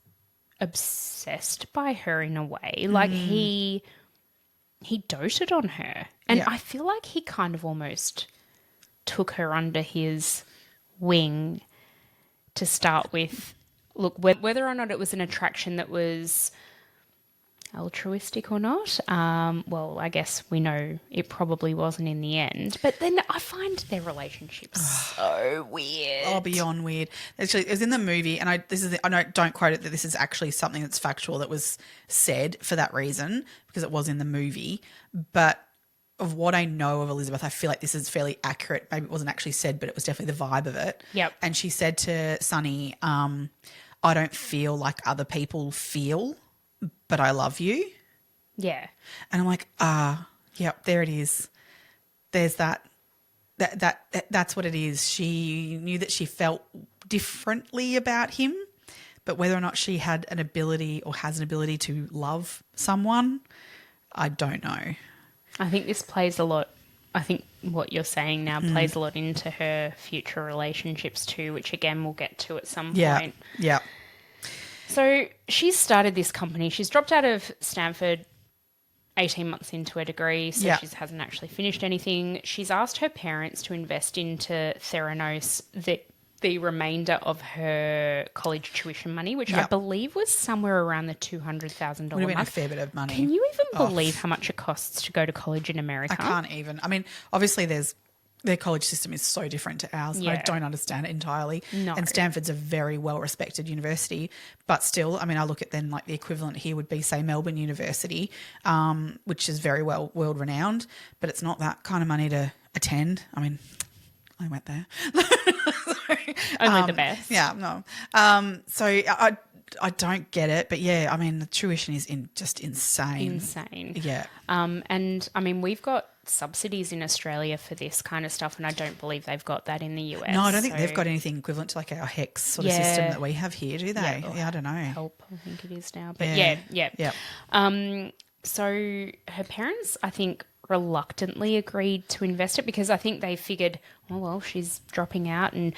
Speaker 1: obsessed by her in a way. Like he doted on her. And I feel like he kind of almost took her under his wing to start with. Look, whether or not it was an attraction that was altruistic or not, well, I guess we know it probably wasn't in the end. But then I find their relationship so weird.
Speaker 2: Oh, beyond weird. Actually, it was in the movie, and I don't quote it that this is actually something that's factual that was said for that reason, because it was in the movie. But of what I know of Elizabeth, I feel like this is fairly accurate. Maybe it wasn't actually said, but it was definitely the vibe of it.
Speaker 1: Yep.
Speaker 2: And she said to Sunny, I don't feel like other people feel, but I love you.
Speaker 1: Yeah.
Speaker 2: And I'm like, yep, there it is. There's that. That's what it is. She knew that she felt differently about him, but whether or not she had an ability or has an ability to love someone, I don't know.
Speaker 1: I think this plays a lot. I think what you're saying now plays a lot into her future relationships too, which again we'll get to at some point.
Speaker 2: Yeah.
Speaker 1: So she's started this company. She's dropped out of Stanford 18 months into her degree, so she hasn't actually finished anything. She's asked her parents to invest into Theranos the remainder of her college tuition money, which I believe was somewhere around the $200,000
Speaker 2: Would have been
Speaker 1: mark.
Speaker 2: a fair bit of money.
Speaker 1: Can you even believe how much it costs to go to college in America?
Speaker 2: I can't even. I mean, obviously their college system is so different to ours.
Speaker 1: Yeah.
Speaker 2: I don't understand it entirely.
Speaker 1: No.
Speaker 2: And Stanford's a very well-respected university. But still, I mean, I look at then like the equivalent here would be, say, Melbourne University, which is very well world-renowned. But it's not that kind of money to attend. I mean, I went there.
Speaker 1: Only the best.
Speaker 2: Yeah, no. So I don't get it. But, yeah, I mean, the tuition is just insane.
Speaker 1: Insane.
Speaker 2: Yeah.
Speaker 1: And, I mean, we've got subsidies in Australia for this kind of stuff, and I don't believe they've got that in the US.
Speaker 2: No, I don't think they've got anything equivalent to like our HEX sort of system that we have here, do they? Yeah, I don't know.
Speaker 1: Help, I think it is now. But
Speaker 2: Yeah.
Speaker 1: yeah. So her parents, I think, reluctantly agreed to invest it because I think they figured, oh, well, she's dropping out. And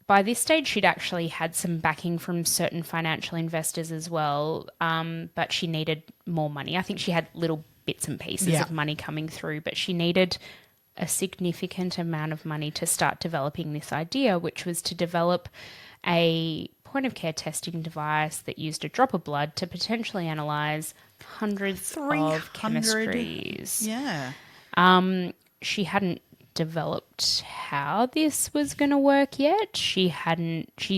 Speaker 1: by this stage, she'd actually had some backing from certain financial investors as well, but she needed more money. I think she had little bits and pieces of money coming through, but she needed a significant amount of money to start developing this idea, which was to develop a point-of-care testing device that used a drop of blood to potentially analyse hundreds of chemistries.
Speaker 2: Yeah.
Speaker 1: She hadn't developed how this was going to work yet. She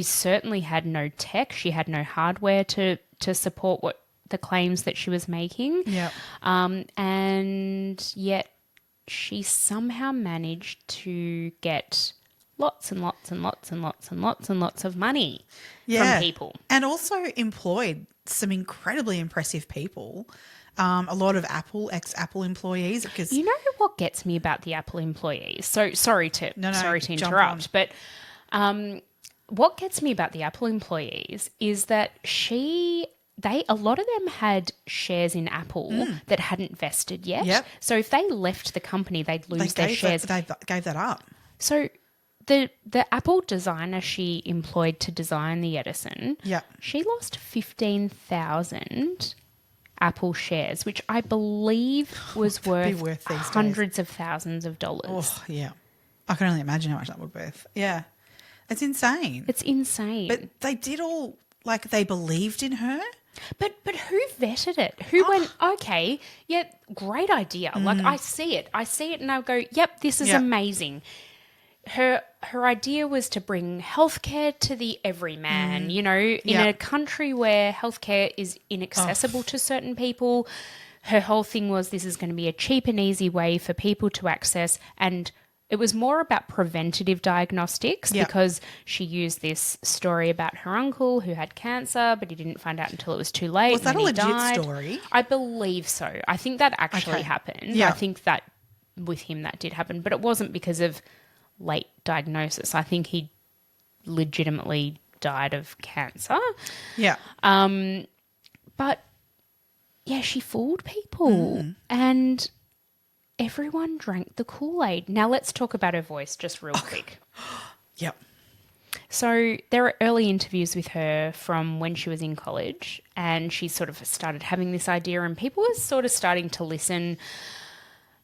Speaker 1: certainly had no tech. She had no hardware to support what the claims that she was making.
Speaker 2: Yeah.
Speaker 1: And yet she somehow managed to get lots and lots and lots and lots and lots and lots of money from people.
Speaker 2: And also employed some incredibly impressive people. A lot of ex-Apple employees. Because
Speaker 1: you know what gets me about the Apple employees? So sorry to interrupt, but what gets me about the Apple employees is that a lot of them had shares in Apple that hadn't vested yet.
Speaker 2: Yep.
Speaker 1: So if they left the company, they'd lose their shares.
Speaker 2: They gave that up.
Speaker 1: So the Apple designer she employed to design the Edison, she lost 15,000 Apple shares, which I believe was worth hundreds of thousands of dollars.
Speaker 2: Oh, yeah. I can only imagine how much that would be worth. Yeah. It's insane.
Speaker 1: It's insane.
Speaker 2: But they did all, like, they believed in her.
Speaker 1: But who vetted it? Who went, okay, yeah, great idea. Like, I see it and I'll go, yep, this is amazing. Her idea was to bring healthcare to the everyman, in a country where healthcare is inaccessible to certain people. Her whole thing was this is going to be a cheap and easy way for people to access, and it was more about preventative diagnostics because she used this story about her uncle who had cancer, but he didn't find out until it was too late.
Speaker 2: Was that a legit
Speaker 1: died.
Speaker 2: story?
Speaker 1: I believe so. I think that actually happened.
Speaker 2: Yeah.
Speaker 1: I think that with him that did happen, but it wasn't because of late diagnosis. I think he legitimately died of cancer.
Speaker 2: Yeah.
Speaker 1: But yeah, she fooled people and everyone drank the Kool-Aid. Now let's talk about her voice just real quick.
Speaker 2: Yep.
Speaker 1: So there are early interviews with her from when she was in college, and she sort of started having this idea and people were sort of starting to listen,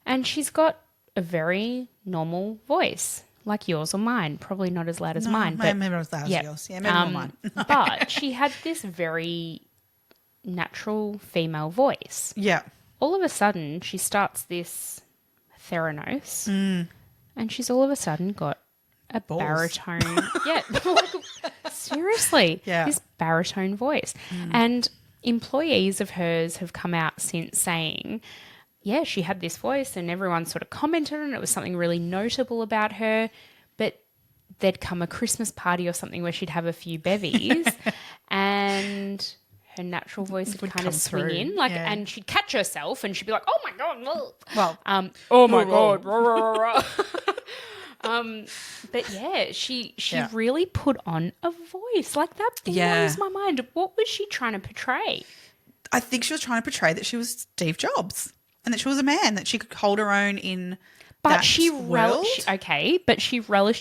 Speaker 1: and she's got a very normal voice, like yours or mine. Probably not as loud as mine.
Speaker 2: Maybe not as loud as yours. Yeah, maybe not mine.
Speaker 1: But she had this very natural female voice.
Speaker 2: Yeah.
Speaker 1: All of a sudden, she starts this Theranos, and she's all of a sudden got a baritone. Seriously.
Speaker 2: Yeah.
Speaker 1: This baritone voice. And employees of hers have come out since saying, yeah, she had this voice and everyone sort of commented on it. It was something really notable about her. But there'd come a Christmas party or something where she'd have a few bevies and her natural voice would kind of swing in, and she'd catch herself and she'd be like, "Oh my god!"
Speaker 2: Well,
Speaker 1: oh my god! But yeah, she really put on a voice like that. Blows my mind. What was she trying to portray?
Speaker 2: I think she was trying to portray that she was Steve Jobs and that she was a man, that she could hold her own in.
Speaker 1: But she relished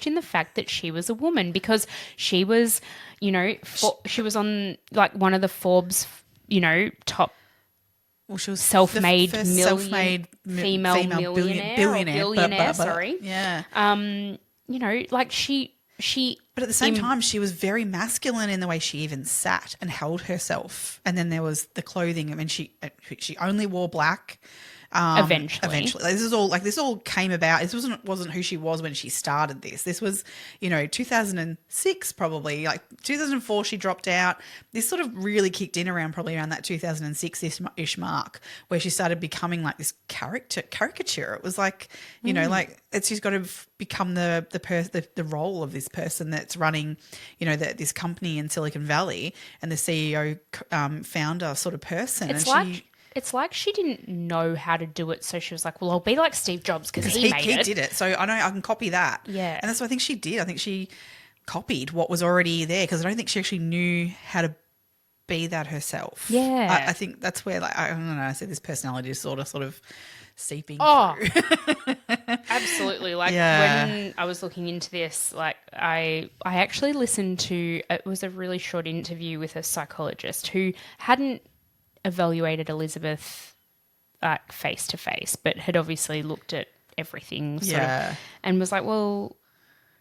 Speaker 1: in the fact that she was a woman because she was, she was on like one of the Forbes, top.
Speaker 2: Well, she was
Speaker 1: self-made
Speaker 2: female
Speaker 1: billionaire. Sorry.
Speaker 2: Yeah.
Speaker 1: She.
Speaker 2: But at the same time, she was very masculine in the way she even sat and held herself. And then there was the clothing. I mean, she only wore black.
Speaker 1: Eventually,
Speaker 2: this all came about. This wasn't who she was when she started this. This was, 2006 probably. Like 2004, she dropped out. This sort of really kicked in around that 2006-ish mark, where she started becoming like this caricature. It was like, she's got to become the role of this person that's running, this company in Silicon Valley and the CEO, founder sort of person.
Speaker 1: It's like she didn't know how to do it, so she was like, well, I'll be like Steve Jobs because he
Speaker 2: did it. So I know I can copy that.
Speaker 1: Yeah.
Speaker 2: And that's what I think she did. I think she copied what was already there because I don't think she actually knew how to be that herself.
Speaker 1: Yeah.
Speaker 2: I think that's where, like, I don't know, I said this personality disorder sort of seeping
Speaker 1: Oh,
Speaker 2: through.
Speaker 1: absolutely. Like
Speaker 2: Yeah.
Speaker 1: when I was looking into this, like I actually listened to, it was a really short interview with a psychologist who hadn't evaluated Elizabeth face to face, but had obviously looked at everything sort of and was like, well,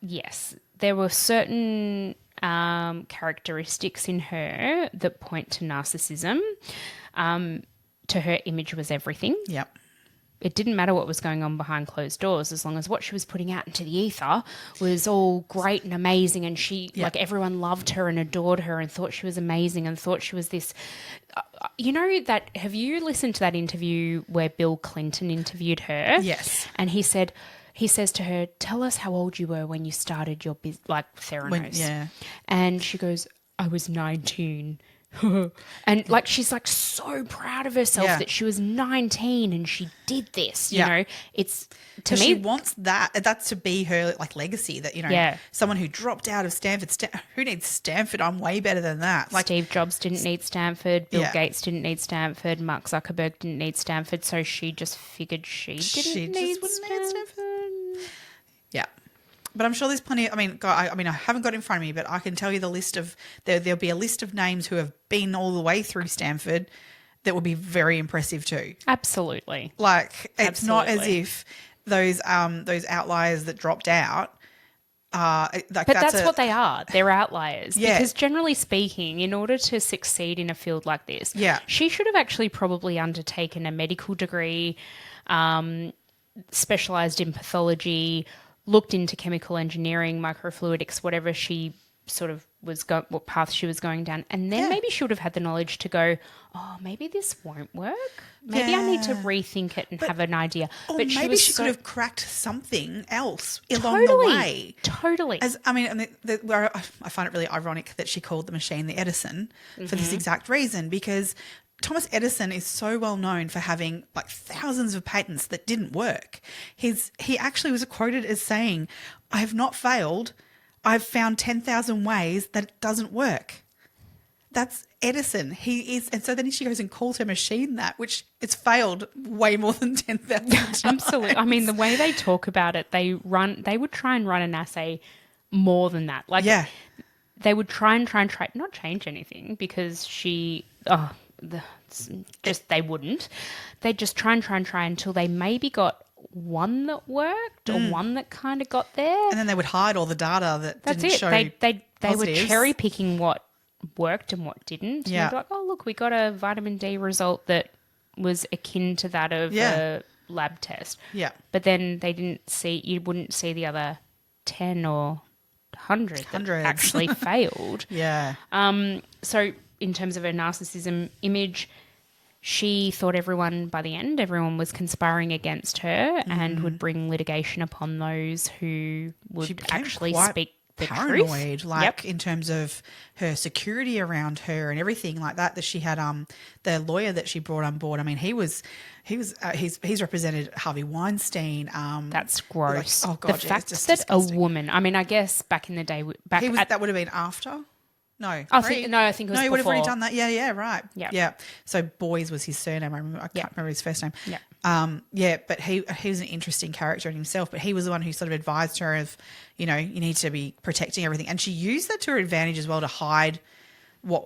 Speaker 1: yes, there were certain characteristics in her that point to narcissism. To her, image was everything.
Speaker 2: Yep.
Speaker 1: It didn't matter what was going on behind closed doors as long as what she was putting out into the ether was all great and amazing, and she like everyone loved her and adored her and thought she was amazing and thought she was this you know that have you listened to that interview where Bill Clinton interviewed her?
Speaker 2: Yes.
Speaker 1: And he says to her, tell us how old you were when you started your Theranos. And she goes, I was 19. And like she's like so proud of herself that she was 19 and she did this, you know. It's to me
Speaker 2: she wants that's to be her like legacy, that, you know, someone who dropped out of Stanford. Who needs Stanford? I'm way better than that. Like
Speaker 1: Steve Jobs didn't need Stanford, Bill Gates didn't need Stanford, Mark Zuckerberg didn't need Stanford, so she just figured she didn't need Stanford.
Speaker 2: Yeah. But I'm sure there's plenty. I mean, God, I haven't got it in front of me, but I can tell you the list of there'll be a list of names who have been all the way through Stanford that will be very impressive too.
Speaker 1: Absolutely.
Speaker 2: Like it's not as if those outliers that dropped out. But
Speaker 1: that's what they are. They're outliers. Yeah. Because generally speaking, in order to succeed in a field like this, she should have actually probably undertaken a medical degree, specialised in pathology, looked into chemical engineering, microfluidics, whatever she sort of was what path she was going down, and then maybe she would have had the knowledge to go, oh, maybe this won't work. Maybe I need to rethink it and have an idea.
Speaker 2: Or
Speaker 1: but
Speaker 2: maybe she could have cracked something else along the way.
Speaker 1: Totally.
Speaker 2: I find it really ironic that she called the machine the Edison for this exact reason, because Thomas Edison is so well known for having like thousands of patents that didn't work. He actually was quoted as saying, I have not failed. I've found 10,000 ways that it doesn't work. That's Edison. He is. And so then she goes and calls her machine that, which it's failed way more than 10,000 times.
Speaker 1: Absolutely. I mean, the way they talk about it, they would try and run an assay more than that. Like, they would try, not change anything because they wouldn't. They'd just try until they maybe got one that worked or one that kind of got there.
Speaker 2: And then they would hide all the data that didn't show
Speaker 1: They were
Speaker 2: positives.
Speaker 1: cherry picking what worked and what didn't. Yeah. And they'd be like, oh, look, we got a vitamin D result that was akin to that of a lab test. Yeah. But then you wouldn't see the other 10 or 100 that actually failed.
Speaker 2: Yeah.
Speaker 1: So in terms of her narcissism image, she thought everyone was conspiring against her and would bring litigation upon those who would actually speak the
Speaker 2: paranoid,
Speaker 1: truth.
Speaker 2: In terms of her security around her and everything like that. That she had the lawyer that she brought on board. I mean, he's represented Harvey Weinstein.
Speaker 1: That's gross.
Speaker 2: Oh God,
Speaker 1: the fact
Speaker 2: just
Speaker 1: that
Speaker 2: disgusting.
Speaker 1: A woman. I mean, I guess back in the day,
Speaker 2: that would have been after. No,
Speaker 1: I think it was before.
Speaker 2: No, he would have already done that. Yeah, right.
Speaker 1: Yeah.
Speaker 2: So Boys was his surname. I can't remember his first name.
Speaker 1: Yeah.
Speaker 2: But he was an interesting character in himself. But he was the one who sort of advised her of, you need to be protecting everything. And she used that to her advantage as well to hide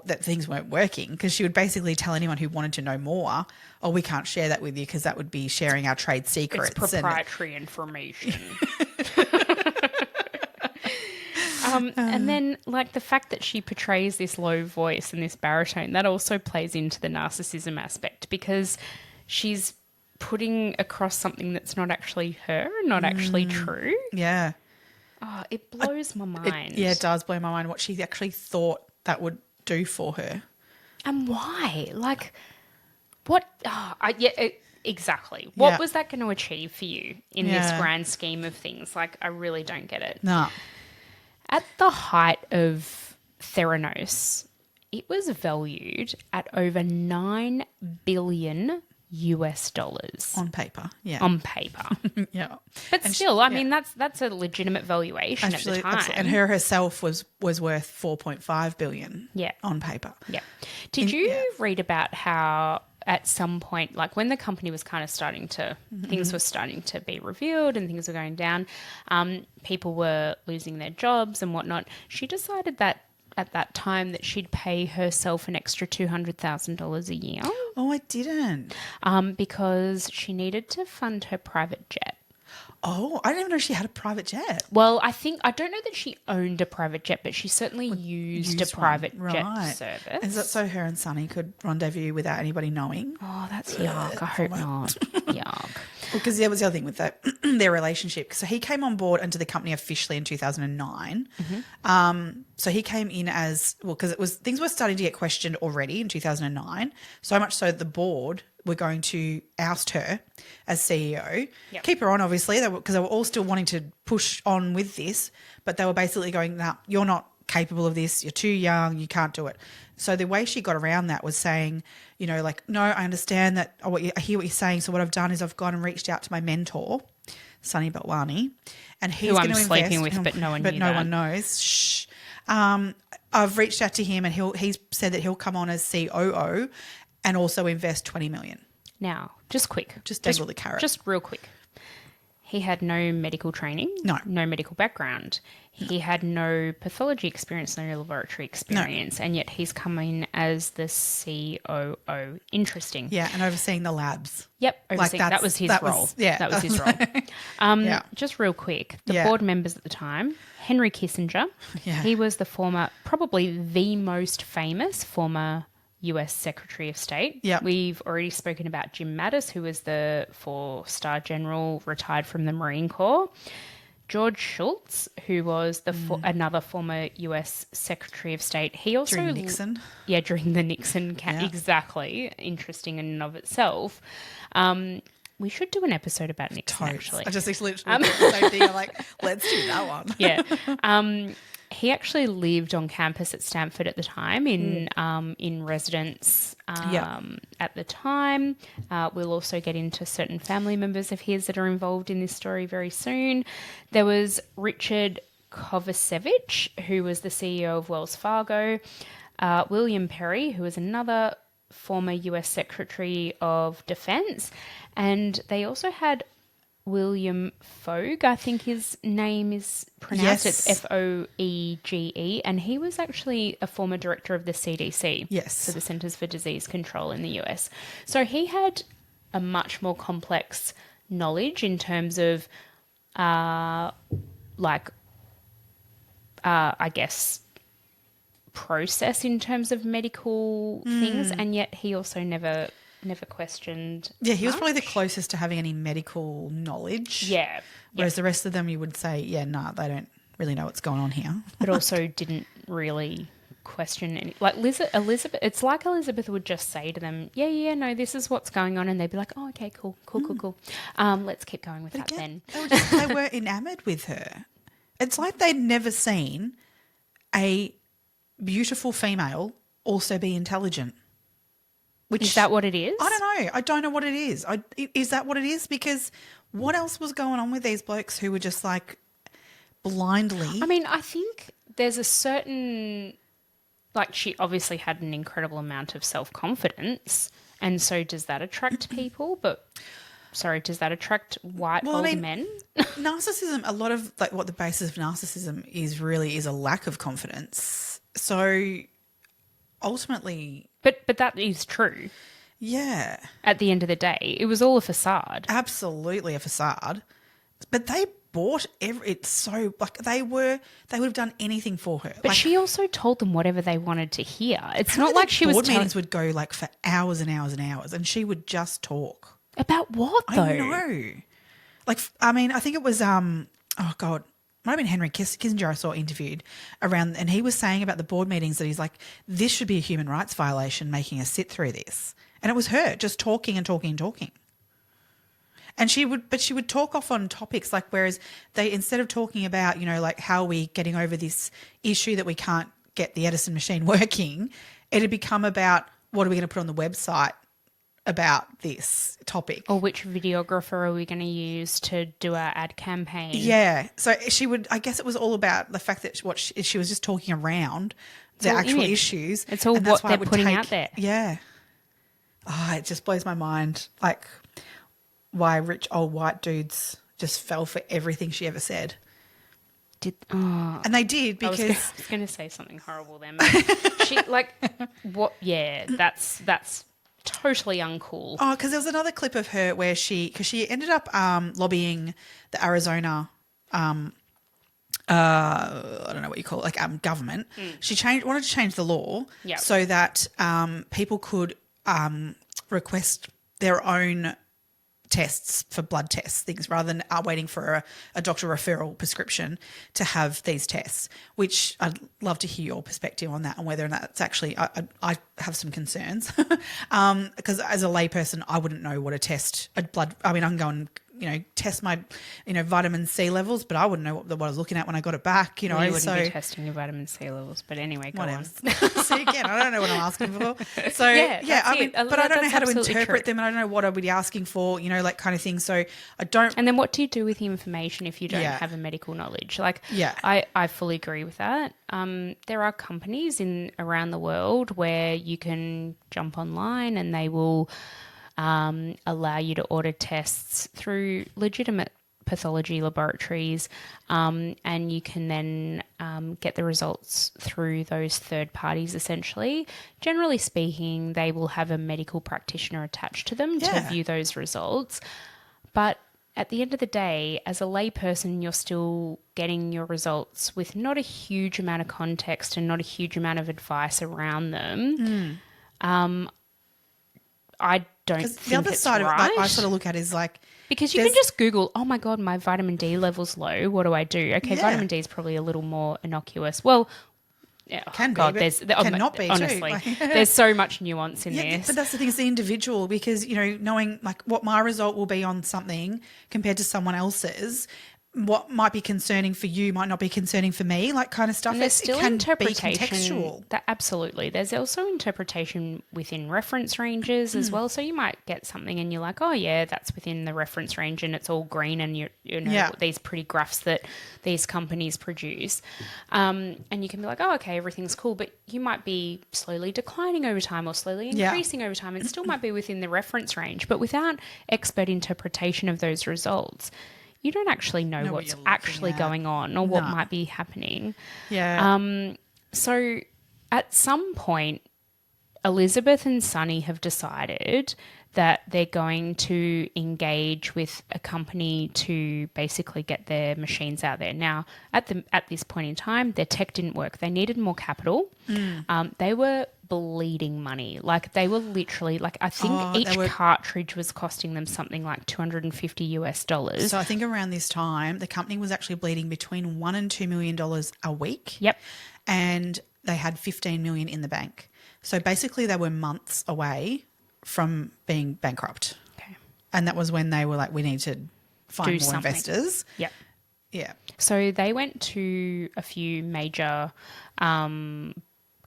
Speaker 2: that things weren't working, because she would basically tell anyone who wanted to know more, oh, we can't share that with you because that would be sharing our trade secrets.
Speaker 1: It's proprietary information. And then, like, the fact that she portrays this low voice and this baritone, that also plays into the narcissism aspect, because she's putting across something that's not actually her, not actually true.
Speaker 2: Yeah.
Speaker 1: Oh, it blows my mind.
Speaker 2: It does blow my mind what she actually thought that would do for her.
Speaker 1: And why? Like, what? Exactly. What was that going to achieve for you in this grand scheme of things? Like, I really don't get it.
Speaker 2: No.
Speaker 1: At the height of Theranos, it was valued at over $9 billion
Speaker 2: on paper. Yeah.
Speaker 1: On paper.
Speaker 2: Yeah.
Speaker 1: But still, I mean, that's a legitimate valuation at the time.
Speaker 2: Absolutely. And her herself was worth $4.5 billion on paper.
Speaker 1: Yeah. Did you read about how at some point, like when the company was kind of starting to, things were starting to be revealed and things were going down, people were losing their jobs and whatnot. She decided that at that time that she'd pay herself an extra $200,000 a year.
Speaker 2: Oh, I didn't.
Speaker 1: Because she needed to fund her private jet.
Speaker 2: Oh, I didn't even know she had a private jet.
Speaker 1: Well, I don't know that she owned a private jet, but she certainly used a private jet service.
Speaker 2: Is that so her and Sonny could rendezvous without anybody knowing?
Speaker 1: Oh, that's yuck. I hope not. Yuck.
Speaker 2: Because that was the other thing with their relationship. So he came on board into the company officially in 2009. So he came in as, well, because things were starting to get questioned already in 2009. So much so the board were going to oust her as CEO.
Speaker 1: Yep.
Speaker 2: Keep her on, obviously, because they were all still wanting to push on with this. But they were basically going, nah, you're not capable of this. You're too young. You can't do it. So the way she got around that was saying, you know, like, no, I understand that. I hear what you're saying. So what I've done is I've gone and reached out to my mentor, Sunny Balwani, and he's going to invest.
Speaker 1: Who I'm sleeping with, but no one knew that.
Speaker 2: But no one knows. Shh. I've reached out to him, and he's said that he'll come on as COO and also invest $20 million.
Speaker 1: Now, just quick.
Speaker 2: Just dangle the carrot.
Speaker 1: Just real quick. He had no medical training.
Speaker 2: No
Speaker 1: medical background. He had no pathology experience, no laboratory experience, and yet he's coming as the COO. Interesting.
Speaker 2: Yeah, and overseeing the labs.
Speaker 1: Yep, overseeing. That was his role. That was his role. Just real quick, the board members at the time, Henry Kissinger, he was probably the most famous former US Secretary of State.
Speaker 2: Yep.
Speaker 1: We've already spoken about Jim Mattis, who was the 4-star general, retired from the Marine Corps. George Shultz, who was another former US Secretary of State. He also
Speaker 2: during Nixon.
Speaker 1: Yeah, during the Nixon exactly. Interesting in and of itself. We should do an episode about Nixon, actually.
Speaker 2: I just literally thought the same thing. I'm like, let's do that one.
Speaker 1: Yeah. He actually lived on campus at Stanford at the time in residence at the time. We'll also get into certain family members of his that are involved in this story very soon. There was Richard Kovacevic, who was the CEO of Wells Fargo. William Perry, who was another former US Secretary of Defense. And they also had William Foege, I think his name is pronounced.
Speaker 2: Yes.
Speaker 1: It's Foege, and he was actually a former director of the CDC.
Speaker 2: Yes.
Speaker 1: So the Centers for Disease Control in the US. So he had a much more complex knowledge in terms of, I guess, process in terms of medical things, and yet he also never questioned.
Speaker 2: Yeah, he was probably the closest to having any medical knowledge.
Speaker 1: Yeah.
Speaker 2: Whereas the rest of them, you would say, they don't really know what's going on here.
Speaker 1: But also didn't really question any. Like Elizabeth, it's like Elizabeth would just say to them, no, this is what's going on. And they'd be like, oh, okay, cool. Let's keep going with that then.
Speaker 2: They were enamored with her. It's like they'd never seen a beautiful female also be intelligent.
Speaker 1: Is that what it is?
Speaker 2: I don't know. I don't know what it is. Is that what it is? Because what else was going on with these blokes who were just like blindly?
Speaker 1: I mean, I think there's a certain, like, she obviously had an incredible amount of self-confidence, and so does that attract people? Does that attract white old men?
Speaker 2: Narcissism, a lot of like what the basis of narcissism is really is a lack of confidence. So ultimately...
Speaker 1: But that is true.
Speaker 2: Yeah.
Speaker 1: At the end of the day, it was all a facade.
Speaker 2: Absolutely a facade. But they bought it's so like they would have done anything for her.
Speaker 1: But she also told them whatever they wanted to hear. It's not like she was
Speaker 2: board meetings would go like for hours and hours and hours, and she would just talk.
Speaker 1: About what though?
Speaker 2: I know. Like, I mean, I think it was might have been Henry Kissinger I saw interviewed around, and he was saying about the board meetings that he's like, this should be a human rights violation making us sit through this. And it was her just talking and talking and talking. And she would talk off on topics like, whereas they, instead of talking about, like how are we getting over this issue that we can't get the Edison machine working, it had become about what are we going to put on the website about this topic.
Speaker 1: Or which videographer are we going to use to do our ad campaign?
Speaker 2: Yeah. So I guess it was all about the fact that she was just talking around the actual issues.
Speaker 1: It's all what they're putting out there.
Speaker 2: Yeah. it just blows my mind. Like, why rich old white dudes just fell for everything she ever said. And they did, because
Speaker 1: I was going to say something horrible then. But she what? Yeah, that's totally uncool.
Speaker 2: Oh, because there was another clip of her where she ended up lobbying the Arizona, I don't know what you call it, like government. She wanted to change the law so that people could request their own tests for blood tests, things, rather than waiting for a doctor referral prescription to have these tests, which I'd love to hear your perspective on that and whether or not it's actually, I have some concerns because as a layperson, I wouldn't know what I can go and, test my, vitamin C levels, but I wouldn't know what I was looking at when I got it back,
Speaker 1: You wouldn't be testing your vitamin C levels, but anyway, go on.
Speaker 2: See, again, I don't know what I'm asking for. So, but I don't know how to interpret them, and I don't know what I would be asking for, like kind of thing. So I don't.
Speaker 1: And then what do you do with the information if you don't have a medical knowledge? I fully agree with that. There are companies around the world where you can jump online and they will allow you to order tests through legitimate pathology laboratories, and you can then get the results through those third parties essentially. Generally speaking, they will have a medical practitioner attached to them to view those results. But at the end of the day, as a layperson, you're still getting your results with not a huge amount of context and not a huge amount of advice around them. I don't think
Speaker 2: the other
Speaker 1: it's
Speaker 2: side
Speaker 1: right.
Speaker 2: of it, I sort of look at is like,
Speaker 1: because you can just Google, oh my God, my vitamin D level's low. What do I do? Okay, vitamin D is probably a little more innocuous. Well,
Speaker 2: can be, but cannot be
Speaker 1: honestly,
Speaker 2: too.
Speaker 1: There's so much nuance in this.
Speaker 2: But that's the thing, it's the individual, because, knowing like what my result will be on something compared to someone else's, what might be concerning for you might not be concerning for me, like kind of stuff.
Speaker 1: And there's still
Speaker 2: it can
Speaker 1: interpretation.
Speaker 2: Be contextual.
Speaker 1: Absolutely. There's also interpretation within reference ranges as well. So you might get something and you're like, oh yeah, that's within the reference range and it's all green and you know these pretty graphs that these companies produce. And you can be like, oh, okay, everything's cool. But you might be slowly declining over time or slowly increasing over time. It still might be within the reference range. But without expert interpretation of those results, you don't actually know what's actually going on or what might be happening.
Speaker 2: Yeah.
Speaker 1: So at some point, Elizabeth and Sunny have decided that they're going to engage with a company to basically get their machines out there. Now, at this point in time, their tech didn't work. They needed more capital. They were bleeding money. Like they were literally I think each cartridge was costing them something like $250.
Speaker 2: So I think around this time, the company was actually bleeding between $1 and $2 million a week.
Speaker 1: Yep.
Speaker 2: And they had 15 million in the bank. So basically they were months away from being bankrupt.
Speaker 1: Okay.
Speaker 2: And that was when they were like, we need to find more investors.
Speaker 1: Yep.
Speaker 2: Yeah.
Speaker 1: So they went to a few major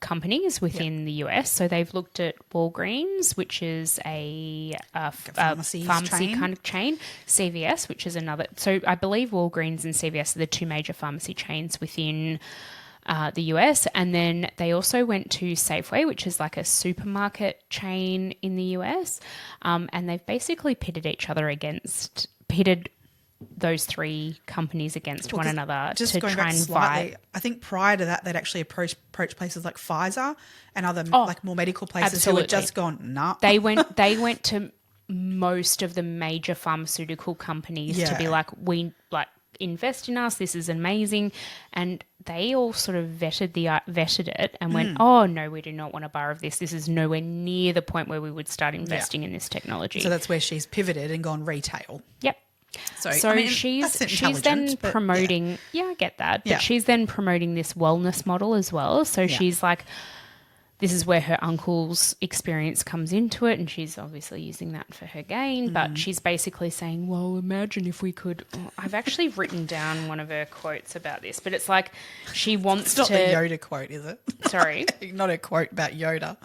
Speaker 1: companies within the US. So they've looked at Walgreens, which is a pharmacy kind of chain, CVS, which is another. So I believe Walgreens and CVS are the two major pharmacy chains within the US. And then they also went to Safeway, which is like a supermarket chain in the US. And they've basically pitted those three companies against one another to try and buy.
Speaker 2: I think prior to that, they'd actually approached places like Pfizer and other like more medical places who had just gone, nah.
Speaker 1: They went to most of the major pharmaceutical companies to be like, we invest in us, this is amazing. And they all sort of vetted it and went, oh no, we do not want a bar of this. This is nowhere near the point where we would start investing in this technology.
Speaker 2: So that's where she's pivoted and gone retail.
Speaker 1: Yep. So she's then promoting, I get that, but she's then promoting this wellness model as well. So she's like, this is where her uncle's experience comes into it, and she's obviously using that for her gain, but she's basically saying, well, imagine if we could. I've actually written down one of her quotes about this, but it's like she wants
Speaker 2: to. It's not the Yoda quote, is it?
Speaker 1: Sorry?
Speaker 2: Not a quote about Yoda.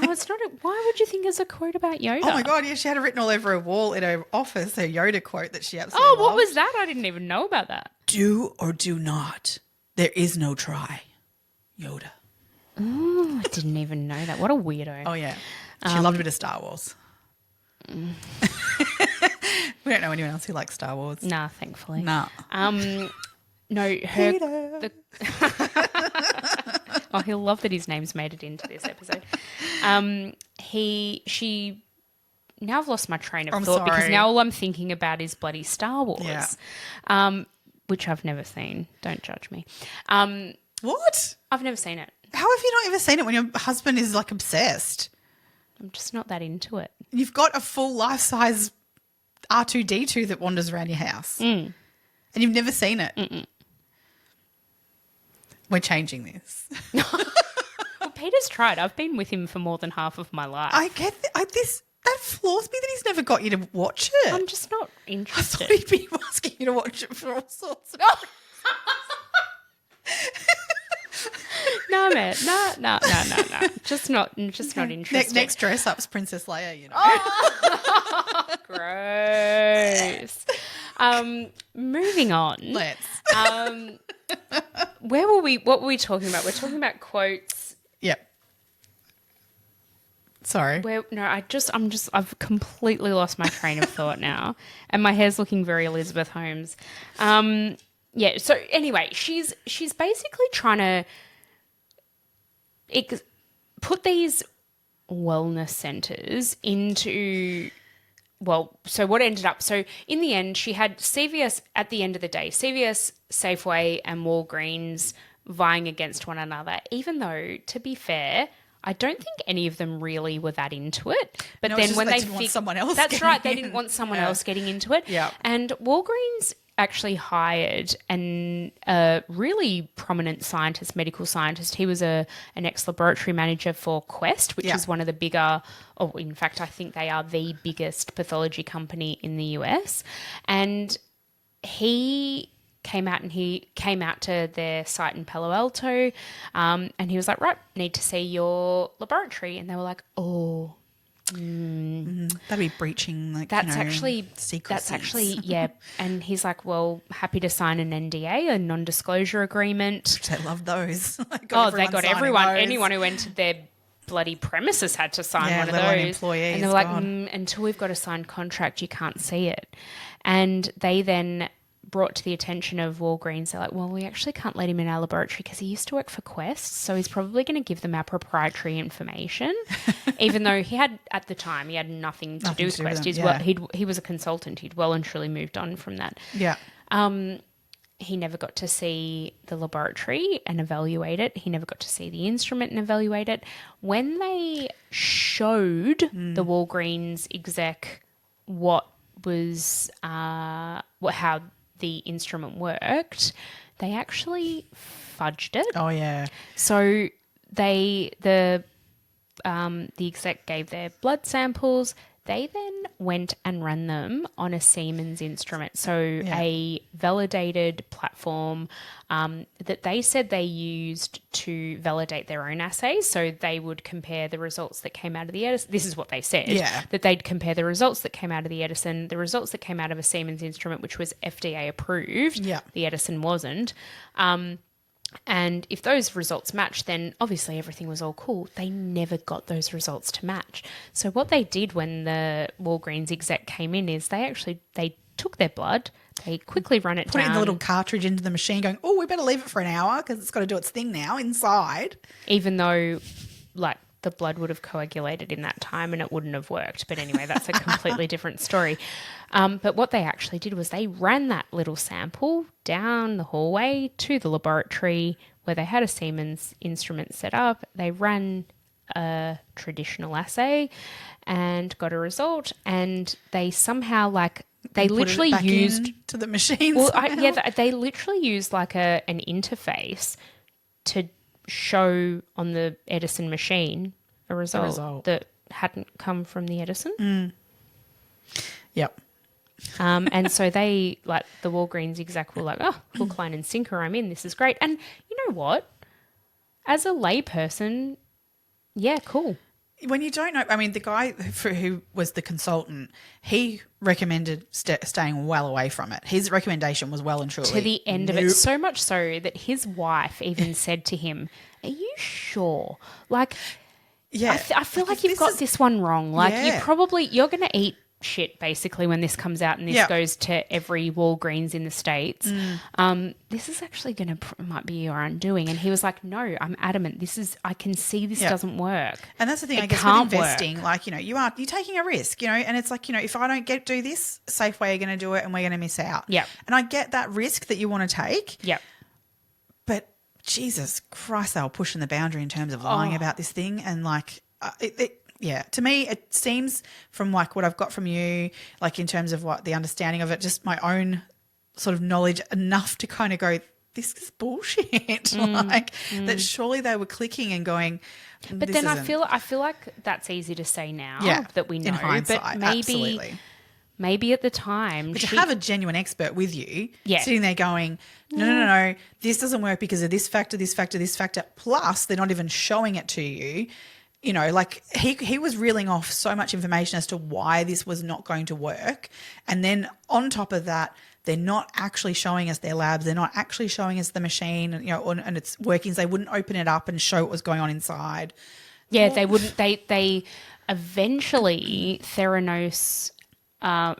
Speaker 1: No, it's not. Why would you think it's a quote about Yoda?
Speaker 2: Oh my God, yeah, she had it written all over her wall in her office, her Yoda quote that she absolutely loved.
Speaker 1: What was that? I didn't even know about that.
Speaker 2: Do or do not. There is no try. Yoda.
Speaker 1: Oh, I didn't even know that. What a weirdo.
Speaker 2: Oh, yeah. She loved a bit of Star Wars. We don't know anyone else who likes Star Wars.
Speaker 1: Nah, thankfully.
Speaker 2: Nah.
Speaker 1: No, her. Oh, he'll love that his name's made it into this episode. She. Now I've lost my train of thought because now all I'm thinking about is bloody Star Wars, which I've never seen. Don't judge me.
Speaker 2: What?
Speaker 1: I've never seen it.
Speaker 2: How have you not ever seen it when your husband is like obsessed?
Speaker 1: I'm just not that into it.
Speaker 2: You've got a full life-size R2-D2 that wanders around your house. And you've never seen it.
Speaker 1: Mm-mm.
Speaker 2: We're changing this.
Speaker 1: Well, Peter's tried. I've been with him for more than half of my life.
Speaker 2: I get this. That floors me that he's never got you to watch it.
Speaker 1: I'm just not
Speaker 2: I
Speaker 1: interested.
Speaker 2: thought he'd be asking you to watch it for all sorts of
Speaker 1: No, man. No. Just not interested.
Speaker 2: Next dress up's Princess Leia, you know.
Speaker 1: Oh! Gross. Moving on.
Speaker 2: Let's.
Speaker 1: What were we talking about? We're talking about quotes.
Speaker 2: Yep. Sorry.
Speaker 1: I've completely lost my train of thought now, and my hair's looking very Elizabeth Holmes. Yeah. So anyway, she's basically trying to put these wellness centers into. Well, so what ended up? So in the end, she had CVS at the end of the day. CVS, Safeway, and Walgreens vying against one another. Even though, to be fair, I don't think any of them really were that into it. But then when they
Speaker 2: want someone else,
Speaker 1: that's right, they didn't want someone else getting into it.
Speaker 2: Yeah.
Speaker 1: And Walgreens actually hired a really prominent scientist, medical scientist. He was an ex-laboratory manager for Quest, which is one of the bigger, or in fact, I think they are the biggest pathology company in the US. And he came out to their site in Palo Alto, and he was like, right, need to see your laboratory. And they were like, oh,
Speaker 2: that'd be breaching
Speaker 1: secrecy. That's actually, yeah. And he's like, well, happy to sign an NDA, a non-disclosure agreement.
Speaker 2: They love those.
Speaker 1: They got everyone. Those. Anyone who entered their bloody premises had to sign one of those.
Speaker 2: Employees,
Speaker 1: and they were like, until we've got a signed contract, you can't see it. And they then brought to the attention of Walgreens, they're like, well, we actually can't let him in our laboratory because he used to work for Quest, so he's probably going to give them our proprietary information, even though he had nothing to do with Quest. He was a consultant. He'd well and truly moved on from that.
Speaker 2: Yeah.
Speaker 1: He never got to see the laboratory and evaluate it. He never got to see the instrument and evaluate it. When they showed the Walgreens exec what was how the instrument worked, they actually fudged it.
Speaker 2: Oh yeah.
Speaker 1: So the exec gave their blood samples. They then went and ran them on a Siemens instrument, so a validated platform that they said they used to validate their own assays. So they would compare the results that came out of the Edison. This is what they said, that they'd compare the results that came out of the Edison, the results that came out of a Siemens instrument, which was FDA approved. Yeah. The Edison wasn't. And if those results matched, then obviously everything was all cool. They never got those results to match. So what they did when the Walgreens exec came in is they took their blood, they quickly run it down.
Speaker 2: Putting the little cartridge into the machine going, oh, we better leave it for an hour because it's got to do its thing now inside.
Speaker 1: Even though, the blood would have coagulated in that time and it wouldn't have worked. But anyway, that's a completely different story. But what they actually did was they ran that little sample down the hallway to the laboratory where they had a Siemens instrument set up. They ran a traditional assay and got a result, and they somehow they literally used
Speaker 2: to the machine.
Speaker 1: Well, they literally used an interface to show on the Edison machine a result that hadn't come from the Edison.
Speaker 2: Yep.
Speaker 1: And so they, the Walgreens exec were like, oh, hook, line and sinker, I'm in, this is great. And you know what? As a layperson, yeah, cool.
Speaker 2: When you don't know, the guy who was the consultant, he recommended staying well away from it. His recommendation was well and truly
Speaker 1: to the end of it, so much so that his wife even said to him, are you sure?
Speaker 2: Yeah.
Speaker 1: I feel like you've got this one wrong. Like you're going to eat shit basically when this comes out and this goes to every Walgreens in the States. This is actually going to might be your undoing. And he was like, no, I'm adamant. I can see this doesn't work.
Speaker 2: And that's the thing, I guess, with investing, like, you're taking a risk, and it's like, if I don't do this, Safeway are going to do it and we're going to miss out.
Speaker 1: Yeah.
Speaker 2: And I get that risk that you want to take.
Speaker 1: Yeah.
Speaker 2: But Jesus Christ, they were pushing the boundary in terms of lying about this thing. And like, to me, it seems from like what I've got from you, like in terms of what the understanding of it, just my own sort of knowledge enough to kind of go, this is bullshit. That surely they were clicking and going.
Speaker 1: But then I feel like that's easy to say now that we know.
Speaker 2: In hindsight,
Speaker 1: but maybe,
Speaker 2: absolutely.
Speaker 1: Maybe at the time.
Speaker 2: But to have a genuine expert with you sitting there going, no, this doesn't work because of this factor, this factor, this factor. Plus, they're not even showing it to you. Like he was reeling off so much information as to why this was not going to work. And then on top of that, they're not actually showing us their labs. They're not actually showing us the machine, and its workings. They wouldn't open it up and show what was going on inside.
Speaker 1: Yeah, they wouldn't. They eventually, Theranos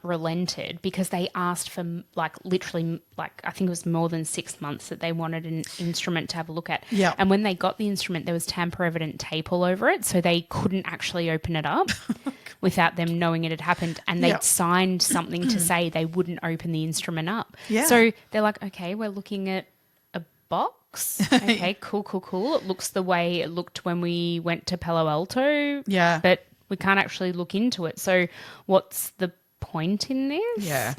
Speaker 1: relented because they asked for literally I think it was more than 6 months that they wanted an instrument to have a look at.
Speaker 2: Yeah.
Speaker 1: And when they got the instrument, there was tamper evident tape all over it, so they couldn't actually open it up without them knowing it had happened. And they'd signed something to say they wouldn't open the instrument up.
Speaker 2: Yeah.
Speaker 1: So they're like, okay, we're looking at a box. Okay, cool. It looks the way it looked when we went to Palo Alto.
Speaker 2: Yeah.
Speaker 1: But we can't actually look into it. So what's the point in this?
Speaker 2: Yeah.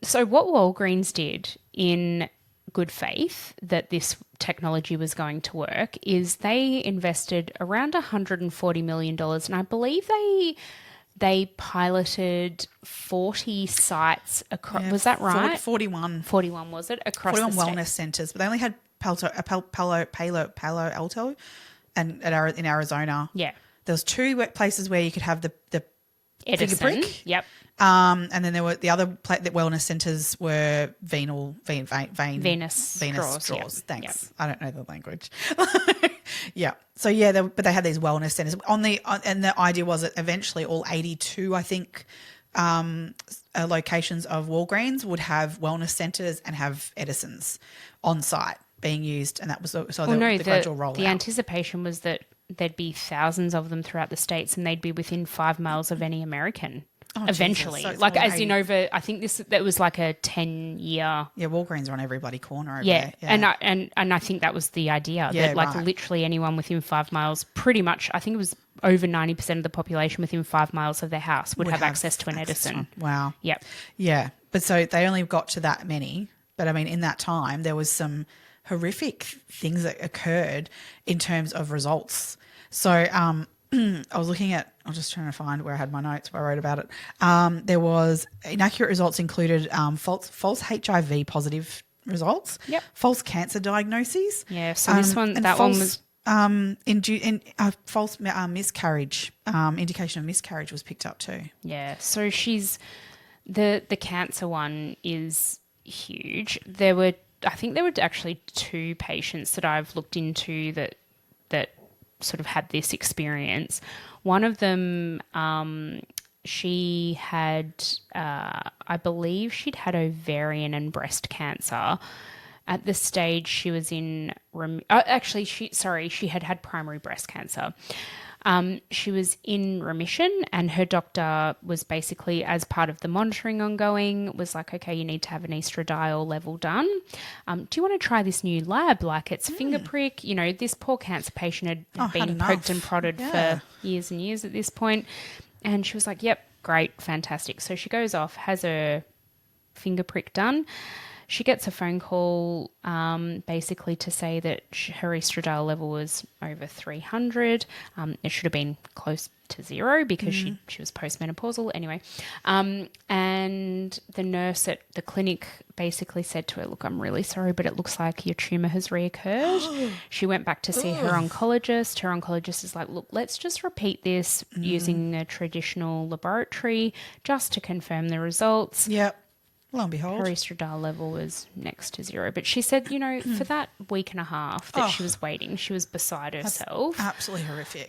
Speaker 1: So what Walgreens did in good faith that this technology was going to work is they invested around $140 million, and I believe they piloted 40 sites across. Was that right?
Speaker 2: 41.
Speaker 1: 41 was it across
Speaker 2: 41
Speaker 1: the
Speaker 2: wellness centers, but they only had Palo Alto and in Arizona.
Speaker 1: Yeah.
Speaker 2: There was 2 places where you could have the
Speaker 1: Edison.
Speaker 2: finger prick.
Speaker 1: Yep.
Speaker 2: And then there were the other the wellness centers were venous straws.
Speaker 1: Yep.
Speaker 2: Thanks.
Speaker 1: Yep.
Speaker 2: I don't know the language. Yeah. So but they had these wellness centers and the idea was that eventually all 82, I think, locations of Walgreens would have wellness centers and have Edisons on site being used, and that was the gradual rollout.
Speaker 1: The anticipation was that there'd be thousands of them throughout the States and they'd be within 5 miles of any American eventually.
Speaker 2: So
Speaker 1: as in over, I think that was like a 10-year.
Speaker 2: Yeah, Walgreens are on every bloody corner over
Speaker 1: there.
Speaker 2: Yeah.
Speaker 1: And I think that was the idea that
Speaker 2: right.
Speaker 1: literally anyone within 5 miles, pretty much, I think it was over 90% of the population within 5 miles of their house would have access to an Edison.
Speaker 2: Wow.
Speaker 1: Yep.
Speaker 2: Yeah. But so they only got to that many. But I mean, in that time, there was some horrific things that occurred in terms of results. So I was looking at, I was just trying to find where I had my notes, where I wrote about it. There was inaccurate results included false HIV positive results, false cancer diagnoses.
Speaker 1: Yeah, so that one was
Speaker 2: false miscarriage, indication of miscarriage was picked up too.
Speaker 1: Yeah, so the cancer one is huge. I think there were actually 2 patients that I've looked into that sort of had this experience. One of them, she had, I believe she'd had ovarian and breast cancer. At the stage she was in, she had primary breast cancer. She was in remission, and her doctor was basically, as part of the monitoring ongoing, was like, okay, you need to have an estradiol level done. Do you want to try this new lab? Like, it's finger prick. This poor cancer patient had been poked and prodded for years and years at this point. And she was like, yep, great, fantastic. So she goes off, has her finger prick done. She gets a phone call basically to say that her estradiol level was over 300. It should have been close to 0 because she was postmenopausal anyway. And the nurse at the clinic basically said to her, look, I'm really sorry, but it looks like your tumour has reoccurred. She went back to see her oncologist. Her oncologist is like, look, let's just repeat this using a traditional laboratory just to confirm the results.
Speaker 2: Yep. Lo and behold.
Speaker 1: her estradiol level was next to zero. But she said, for that week and a half that she was waiting, she was beside herself.
Speaker 2: Absolutely horrific.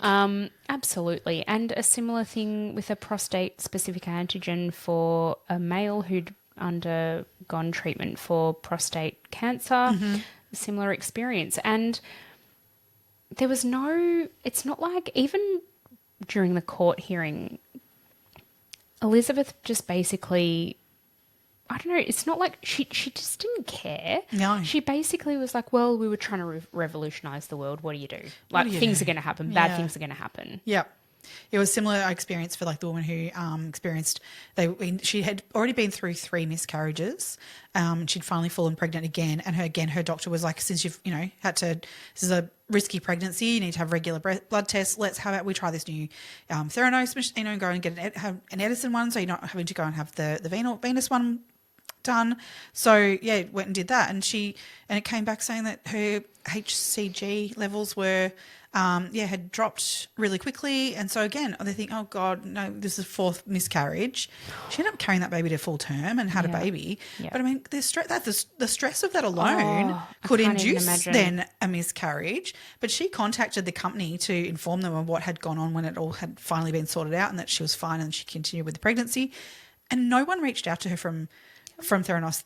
Speaker 1: Absolutely. And a similar thing with a prostate-specific antigen for a male who'd undergone treatment for prostate cancer. A similar experience. And there was it's not like, even during the court hearing, Elizabeth just basically, I don't know, it's not like she just didn't care.
Speaker 2: No.
Speaker 1: She basically was like, well, we were trying to revolutionise the world. What do you do? Like, things are going to happen. Bad things are going to happen.
Speaker 2: Yeah. It was similar experience for like the woman who experienced, she had already been through 3 miscarriages. She'd finally fallen pregnant again. And her doctor was like, since you've, this is a risky pregnancy, you need to have regular blood tests. How about we try this new Theranos, and go and get an Edison one, so you're not having to go and have the venous one done. So yeah, went and did that, and it came back saying that her HCG levels were had dropped really quickly. And so again, they think, oh God, no, this is 4th miscarriage. She ended up carrying that baby to full term and had a baby.
Speaker 1: Yeah.
Speaker 2: But I mean, the stress of that alone could induce then a miscarriage. But she contacted the company to inform them of what had gone on when it all had finally been sorted out, and that she was fine and she continued with the pregnancy. And no one reached out to her from Theranos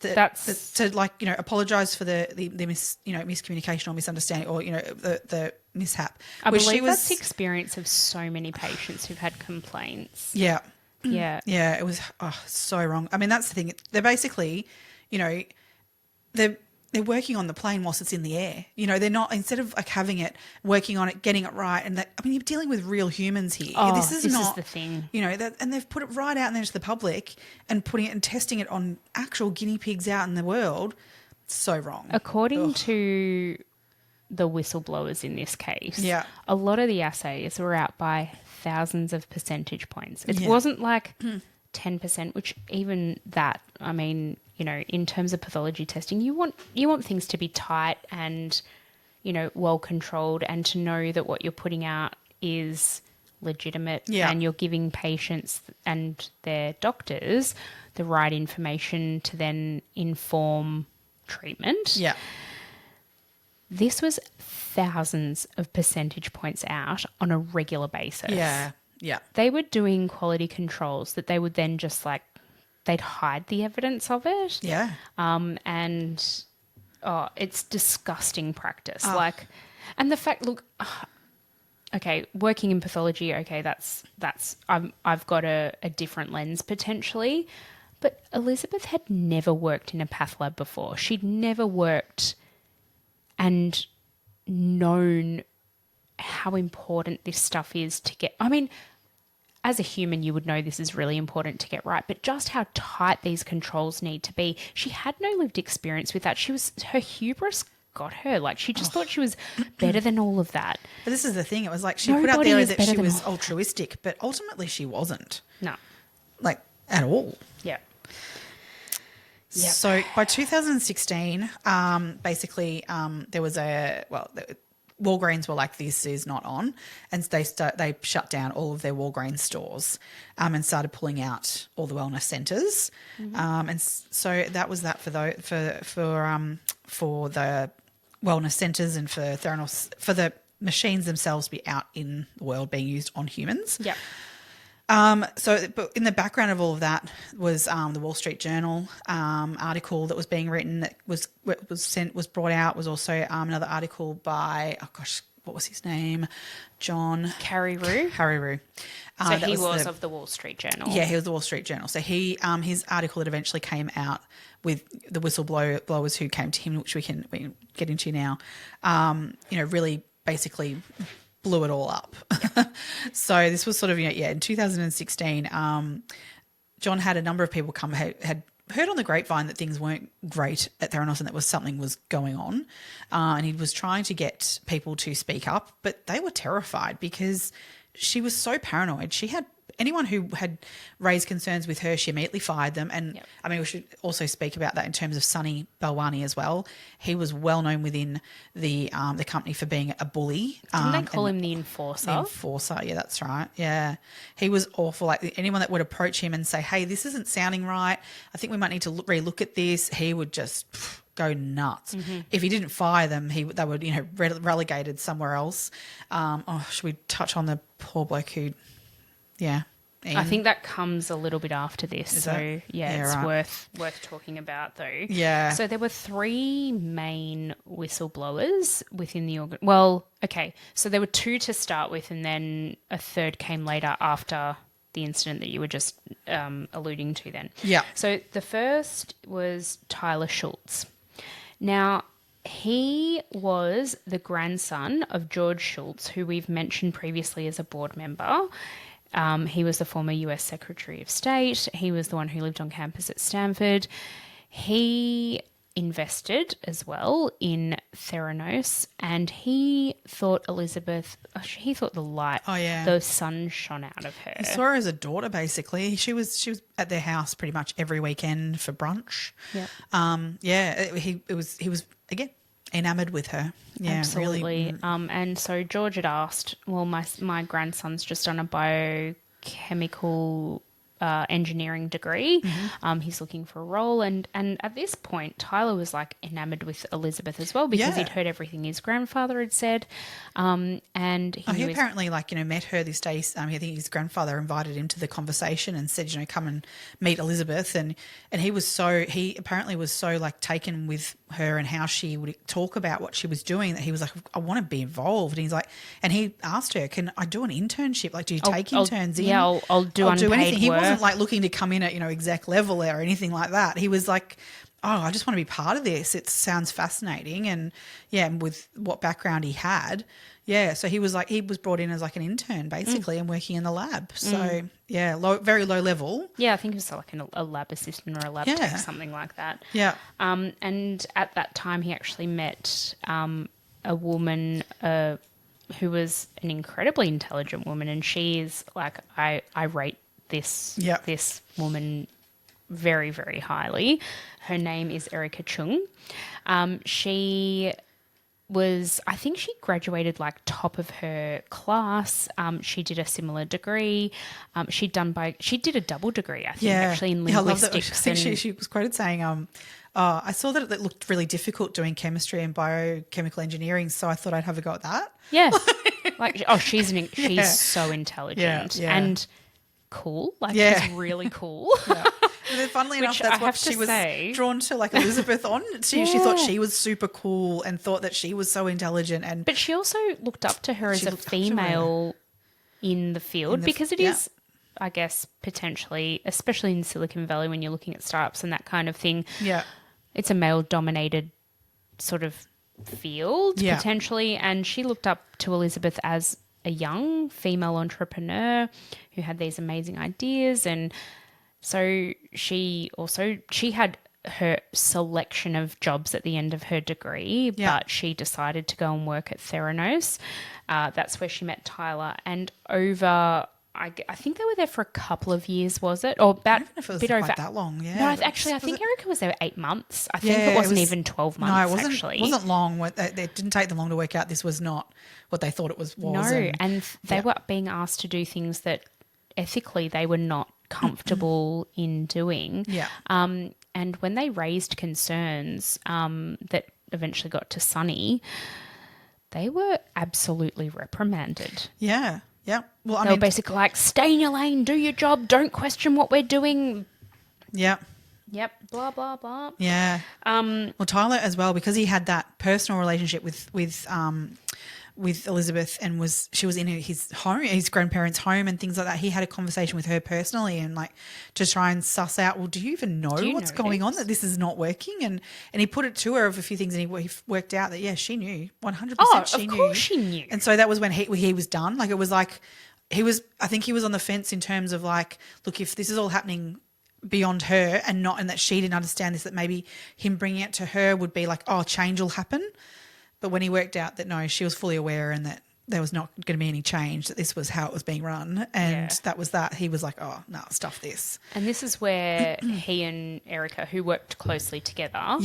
Speaker 2: to apologise for the miscommunication or misunderstanding, or the mishap.
Speaker 1: I believe that's the experience of so many patients who've had complaints.
Speaker 2: Yeah.
Speaker 1: Yeah.
Speaker 2: It was so wrong. I mean, that's the thing. They're basically, they're working on the plane whilst it's in the air. They're not, instead of like having it, working on it, getting it right. And you're dealing with real humans here. This is
Speaker 1: the thing.
Speaker 2: And they've put it right out there to the public and putting it and testing it on actual guinea pigs out in the world. It's so wrong.
Speaker 1: According to the whistleblowers in this case, a lot of the assays were out by thousands of percentage points. It wasn't like 10%, which even that, I mean, in terms of pathology testing, you want things to be tight and, well controlled, and to know that what you're putting out is legitimate and you're giving patients and their doctors the right information to then inform treatment.
Speaker 2: Yeah.
Speaker 1: This was thousands of percentage points out on a regular basis.
Speaker 2: Yeah. Yeah.
Speaker 1: They were doing quality controls that they would then just they'd hide the evidence of it.
Speaker 2: Yeah.
Speaker 1: And it's disgusting practice. And the fact, look, okay, working in pathology, okay, I've got a different lens potentially, but Elizabeth had never worked in a path lab before. She'd never worked and known how important this stuff is to get. I mean, as a human, you would know this is really important to get right, but just how tight these controls need to be. She had no lived experience with that. Her hubris got her. She just thought she was better than all of that.
Speaker 2: But this is the thing. It was like she put out there that she was altruistic, but ultimately she wasn't.
Speaker 1: No.
Speaker 2: At all.
Speaker 1: Yeah.
Speaker 2: Yep. So by 2016, basically there was Walgreens were like, this is not on, and they shut down all of their Walgreens stores and started pulling out all the wellness centres. And so that was that for the wellness centres and for Theranos, for the machines themselves to be out in the world being used on humans.
Speaker 1: Yeah.
Speaker 2: But in the background of all of that was the Wall Street Journal article that was being written that was brought out. Was also another article by, what was his name? John Carreyrou.
Speaker 1: So he was of the Wall Street Journal.
Speaker 2: Yeah, he was the Wall Street Journal. So he his article that eventually came out with the whistleblowers who came to him, which we can get into now. Really basically blew it all up. So this was sort of, in 2016, John had a number of people had heard on the grapevine that things weren't great at Theranos and that something was going on. And he was trying to get people to speak up, but they were terrified because she was so paranoid. She had anyone who had raised concerns with her, she immediately fired them. And I mean, we should also speak about that in terms of Sunny Balwani as well. He was well known within the company for being a bully.
Speaker 1: Didn't they call him the enforcer?
Speaker 2: The enforcer, yeah, that's right. Yeah, he was awful. Like anyone that would approach him and say, "Hey, this isn't sounding right. I think we might need to relook at this," he would just go nuts. If he didn't fire them, they were relegated somewhere else. Should we touch on the poor bloke who? Yeah. Ian?
Speaker 1: I think that comes a little bit after this. It's
Speaker 2: right.
Speaker 1: worth talking about though.
Speaker 2: Yeah.
Speaker 1: So there were 3 main whistleblowers within the organ. Well, okay. So there were 2 to start with, and then a third came later after the incident that you were just alluding to then.
Speaker 2: Yeah.
Speaker 1: So the first was Tyler Schultz. Now, he was the grandson of George Schultz, who we've mentioned previously as a board member. He was the former US Secretary of State. He was the one who lived on campus at Stanford. He invested as well in Theranos, and he thought the sun shone out of her.
Speaker 2: He saw her as a daughter, basically. She was at their house pretty much every weekend for brunch.
Speaker 1: Yeah.
Speaker 2: He was again enamored with her. Yeah,
Speaker 1: absolutely.
Speaker 2: Really.
Speaker 1: And so George had asked, well, my grandson's just on a biochemical engineering degree. He's looking for a role, and at this point Tyler was like enamored with Elizabeth as well, because he'd heard everything his grandfather had said, and he
Speaker 2: apparently met her this day. I think his grandfather invited him to the conversation and said, come and meet Elizabeth, and he apparently was so like taken with her and how she would talk about what she was doing that he was like, I want to be involved. And he's like, and he asked her, can I do an internship? Like, do you take interns in?
Speaker 1: Yeah, I'll do unpaid
Speaker 2: anything. He
Speaker 1: work.
Speaker 2: wasn't like looking to come in at, exec level or anything like that. He was like, I just want to be part of this. It sounds fascinating. And with what background he had. Yeah. So he was brought in as like an intern basically and working in the lab. So very low level.
Speaker 1: Yeah. I think it was like a lab assistant or a lab tech, something like that.
Speaker 2: Yeah.
Speaker 1: And at that time he actually met a woman who was an incredibly intelligent woman, and she is like, I rate this woman very, very highly. Her name is Erica Chung. She was, I think she graduated like top of her class. She did a similar degree. She did a double degree, I think, actually in linguistics.
Speaker 2: I think she was quoted saying, I saw that it looked really difficult doing chemistry and biochemical engineering, so I thought I'd have a go at that.
Speaker 1: Yeah. She's so intelligent and cool. She's really cool.
Speaker 2: Funnily enough, that's what she was drawn to, like Elizabeth on. She thought she was super cool and thought that she was so intelligent.
Speaker 1: But she also looked up to her as a female in the field, because it is, I guess, potentially, especially in Silicon Valley when you're looking at startups and that kind of thing, it's a male-dominated sort of field, potentially. And she looked up to Elizabeth as a young female entrepreneur who had these amazing ideas, and so she had her selection of jobs at the end of her degree, but she decided to go and work at Theranos. That's where she met Tyler, and I think they were there for a couple of years, was it? Or about a bit over
Speaker 2: that long. Yeah.
Speaker 1: No, I think Erica was there 8 months. I think it wasn't even 12 months.
Speaker 2: No, it wasn't.
Speaker 1: Actually,
Speaker 2: it wasn't long. It didn't take them long to work out this was not what they thought it was.
Speaker 1: No, and they were being asked to do things that ethically they were not comfortable in doing.
Speaker 2: Yeah.
Speaker 1: And when they raised concerns that eventually got to Sunny, they were absolutely reprimanded.
Speaker 2: Yeah. Yeah. Well,
Speaker 1: they were basically like, stay in your lane, do your job, don't question what we're doing.
Speaker 2: Yeah.
Speaker 1: Yep. Blah, blah, blah.
Speaker 2: Yeah. Well, Tyler as well, because he had that personal relationship with Elizabeth, and she was in his home, his grandparents' home and things like that. He had a conversation with her personally and like to try and suss out, well, do you even know what's going on, that this is not working? And he put it to her of a few things, and he worked out that, she knew 100%.
Speaker 1: Of course she knew.
Speaker 2: And so that was when he was done. Like, it was like I think he was on the fence in terms of like, look, if this is all happening beyond her and that she didn't understand this, that maybe him bringing it to her would be like, change will happen. But when he worked out that no, she was fully aware and that there was not going to be any change, that this was how it was being run. And that was that. He was like, oh, no, stuff this.
Speaker 1: And this is where he and Erica, who worked closely together,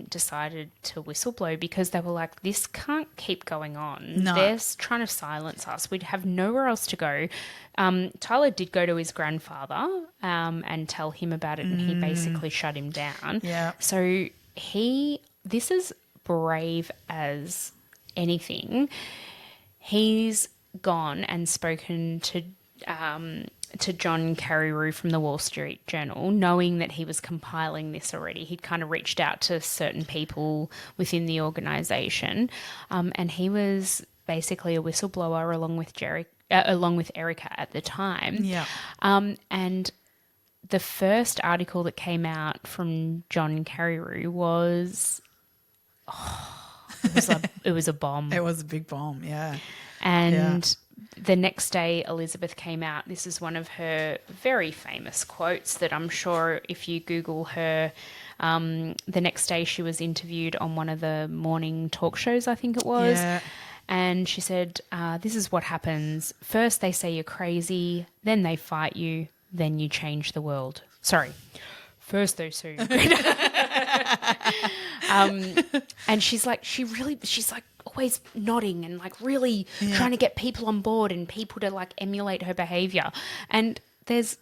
Speaker 1: decided to whistleblow because they were like, this can't keep going on.
Speaker 2: No.
Speaker 1: They're trying to silence us. We'd have nowhere else to go. Tyler did go to his grandfather and tell him about it, and he basically shut him down.
Speaker 2: Yeah.
Speaker 1: So this is brave as anything. He's gone and spoken to John Carreyrou from the Wall Street Journal, knowing that he was compiling this already. He'd kind of reached out to certain people within the organisation, and he was basically a whistleblower along with Erica at the time.
Speaker 2: Yeah.
Speaker 1: And the first article that came out from John Carreyrou was... It was a bomb.
Speaker 2: It was a big bomb, yeah.
Speaker 1: And the next day, Elizabeth came out. This is one of her very famous quotes that I'm sure if you Google her, the next day she was interviewed on one of the morning talk shows, I think it was.
Speaker 2: Yeah.
Speaker 1: And she said, this is what happens. First they say you're crazy, then they fight you, then you change the world. Sorry. First they say you're crazy. And she's like always nodding and like really trying to get people on board and people to like emulate her behavior. And there's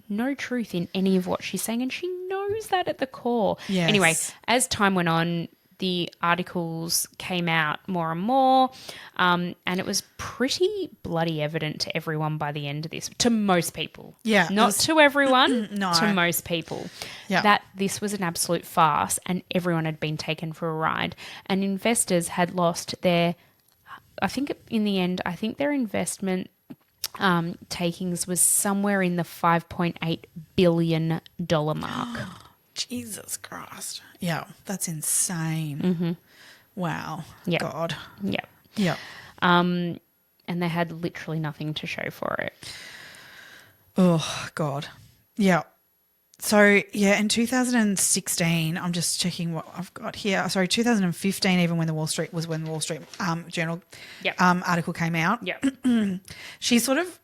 Speaker 1: no truth in any of what she's saying, and she knows that at the core.
Speaker 2: Yes.
Speaker 1: Anyway, as time went on, the articles came out more and more, and it was pretty bloody evident to everyone by the end of this, to most people.
Speaker 2: Yeah.
Speaker 1: Not to everyone,
Speaker 2: no.
Speaker 1: to most people.
Speaker 2: Yeah.
Speaker 1: That this was an absolute farce and everyone had been taken for a ride. And investors had lost their, I think in the end, their investment takings was somewhere in the $5.8 billion mark.
Speaker 2: Jesus Christ. Yeah, that's insane.
Speaker 1: Mm-hmm.
Speaker 2: Wow.
Speaker 1: Yep.
Speaker 2: God.
Speaker 1: Yeah.
Speaker 2: Yeah.
Speaker 1: And they had literally nothing to show for it.
Speaker 2: Oh, God. Yeah. So, yeah, in 2016, I'm just checking what I've got here. Sorry, 2015, even when the Wall Street Journal article came out.
Speaker 1: Yeah.
Speaker 2: She sort of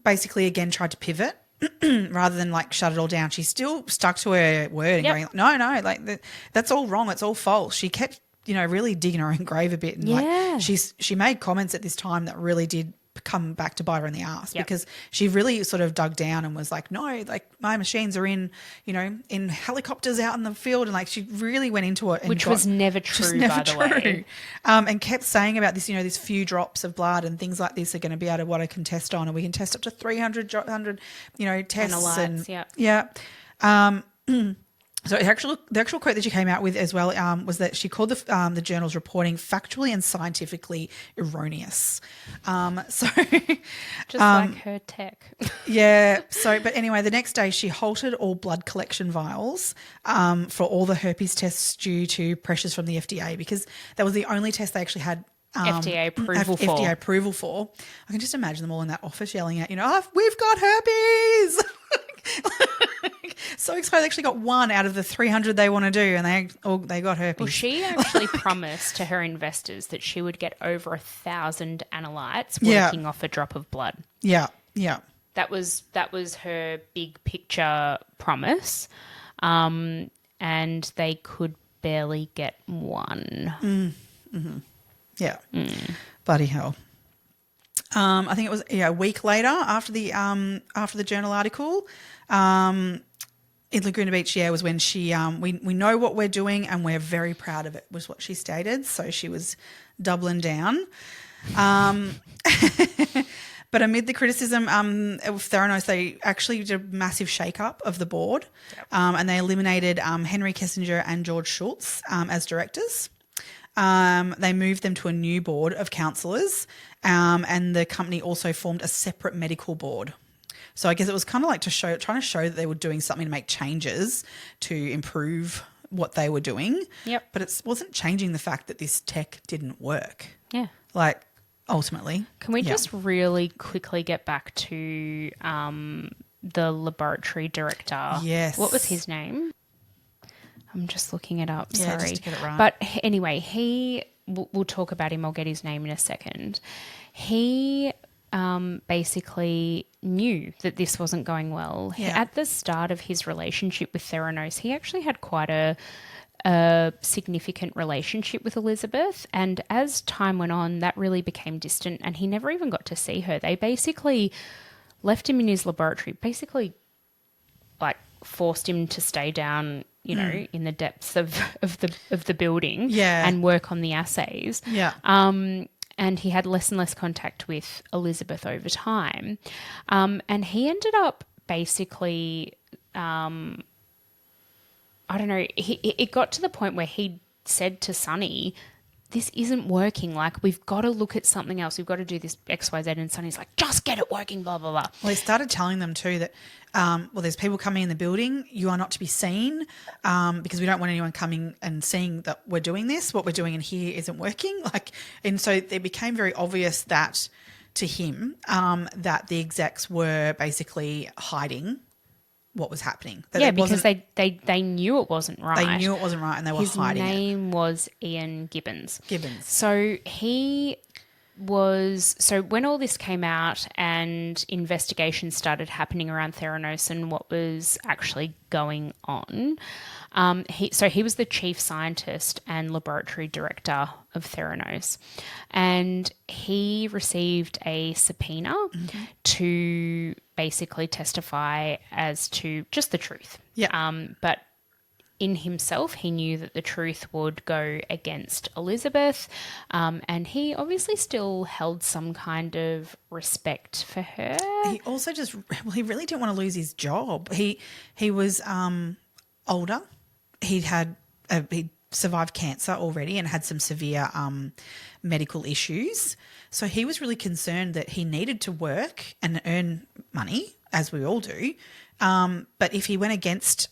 Speaker 2: basically again tried to pivot. Rather than like shut it all down, she still stuck to her word and going, no, like that's all wrong. It's all false. She kept, really digging her own grave a bit. And like she made comments at this time that really did come back to bite her in the ass because she really sort of dug down and was like, no, like my machines are in helicopters out in the field, and like she really went into it. And
Speaker 1: Which was never true, by the way.
Speaker 2: And kept saying about this, this few drops of blood and things like this are going to be able to what I can test on, and we can test up to 300 tests.
Speaker 1: Analytes,
Speaker 2: So the actual quote that she came out with as well was that she called the journal's reporting factually and scientifically erroneous. Just
Speaker 1: like her tech.
Speaker 2: Yeah. So, but anyway, the next day she halted all blood collection vials for all the herpes tests due to pressures from the FDA, because that was the only test they actually had
Speaker 1: FDA approval for.
Speaker 2: FDA approval for. I can just imagine them all in that office yelling out, we've got herpes. So excited, they actually got one out of the 300 they want to do, and they got herpes.
Speaker 1: Well, she actually promised to her investors that she would get over 1,000 analytes working off a drop of blood.
Speaker 2: Yeah, yeah.
Speaker 1: That was her big picture promise, and they could barely get one.
Speaker 2: Mm-hmm. Yeah, bloody hell. I think it was a week later after the journal article. In Laguna Beach, was when she we know what we're doing and we're very proud of it, was what she stated. So she was doubling down. But amid the criticism of Theranos, they actually did a massive shake-up of the board, and they eliminated Henry Kissinger and George Shultz as directors. They moved them to a new board of counsellors, and the company also formed a separate medical board. So I guess it was kind of like trying to show that they were doing something to make changes to improve what they were doing.
Speaker 1: Yep.
Speaker 2: But it wasn't changing the fact that this tech didn't work.
Speaker 1: Yeah.
Speaker 2: Like, ultimately.
Speaker 1: Can we just really quickly get back to the laboratory director?
Speaker 2: Yes.
Speaker 1: What was his name? I'm just looking it up.
Speaker 2: Yeah,
Speaker 1: Sorry.
Speaker 2: just to get it right.
Speaker 1: But anyway, he we'll talk about him. I'll get his name in a second. He basically knew that this wasn't going well.
Speaker 2: Yeah.
Speaker 1: At the start of his relationship with Theranos, he actually had quite a significant relationship with Elizabeth, and as time went on, that really became distant, and he never even got to see her. They basically left him in his laboratory, basically like forced him to stay down, you know, in the depths of the building, and work on the assays. And he had less and less contact with Elizabeth over time. And he ended up basically, I don't know, it got to the point where he said to Sonny, this isn't working. Like, we've got to look at something else. We've got to do this X, Y, Z. And Sonny's like, just get it working, blah, blah, blah.
Speaker 2: Well, he started telling them too that, there's people coming in the building. You are not to be seen because we don't want anyone coming and seeing that we're doing this. What we're doing in here isn't working. And so it became very obvious that to him that the execs were basically hiding what was happening.
Speaker 1: Because they knew it wasn't right.
Speaker 2: They knew it wasn't right, and they were hiding it.
Speaker 1: His name was Ian Gibbons.
Speaker 2: So
Speaker 1: when all this came out and investigations started happening around Theranos and what was actually going on, he was the chief scientist and laboratory director of Theranos, and he received a subpoena to basically testify as to just the truth. But in himself, he knew that the truth would go against Elizabeth, and he obviously still held some kind of respect for her.
Speaker 2: He also he really didn't want to lose his job. He was older. He'd survived cancer already and had some severe medical issues. So he was really concerned that he needed to work and earn money, as we all do. But if he went against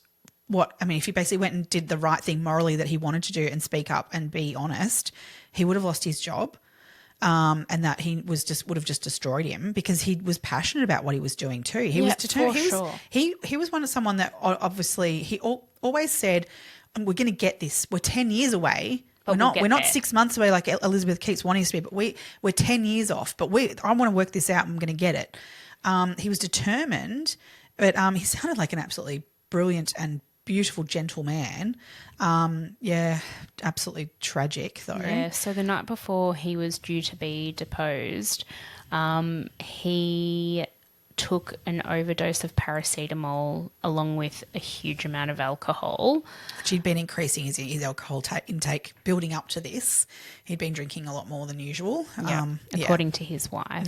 Speaker 2: if he basically went and did the right thing morally that he wanted to do and speak up and be honest, he would have lost his job. And that would have just destroyed him because he was passionate about what he was doing too. He was determined. He was someone that obviously he always said, we're going to get this. We're 10 years away. We're not 6 months away like Elizabeth keeps wanting us to be, but we're 10 years off. But I want to work this out and I'm going to get it. He was determined, but he sounded like an absolutely brilliant and beautiful, gentle man. Absolutely tragic though.
Speaker 1: Yeah, so the night before he was due to be deposed, he took an overdose of paracetamol along with a huge amount of alcohol.
Speaker 2: She'd been increasing his alcohol intake building up to this. He'd been drinking a lot more than usual.
Speaker 1: According to his wife.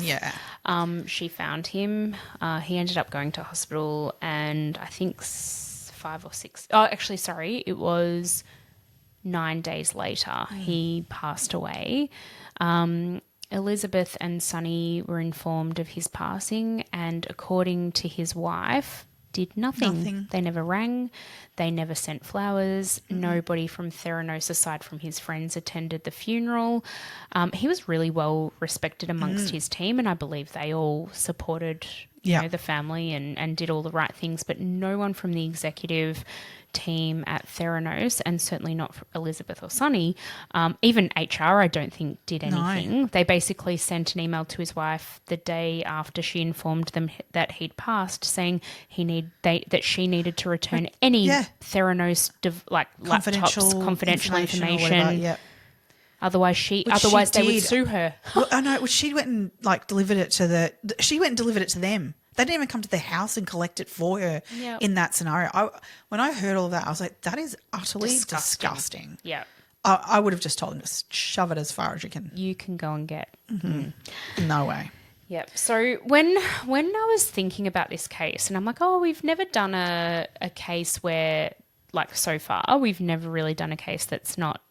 Speaker 1: She found him. He ended up going to hospital, and I think 5 or 6. Oh, actually, sorry. It was 9 days later. He passed away. Elizabeth and Sonny were informed of his passing, and according to his wife, did nothing. They never rang. They never sent flowers. Nobody from Theranos, aside from his friends, attended the funeral. He was really well respected amongst his team, and I believe they all supported the family and did all the right things, but no one from the executive team at Theranos, and certainly not for Elizabeth or Sonny, even HR I don't think did anything. No. They basically sent an email to his wife the day after she informed them that he'd passed, saying that she needed to return any Theranos confidential information. Otherwise, they would sue her.
Speaker 2: Well, I know. Well, she went and delivered it to them. They didn't even come to the house and collect it for her in that scenario. When I heard all of that, I was like, that is utterly disgusting.
Speaker 1: Yeah.
Speaker 2: I would have just told them to shove it as far as you can.
Speaker 1: You can go and get.
Speaker 2: No way.
Speaker 1: Yep. So when I was thinking about this case, and I'm like, we've never done a case where, so far, we've never really done a case that's not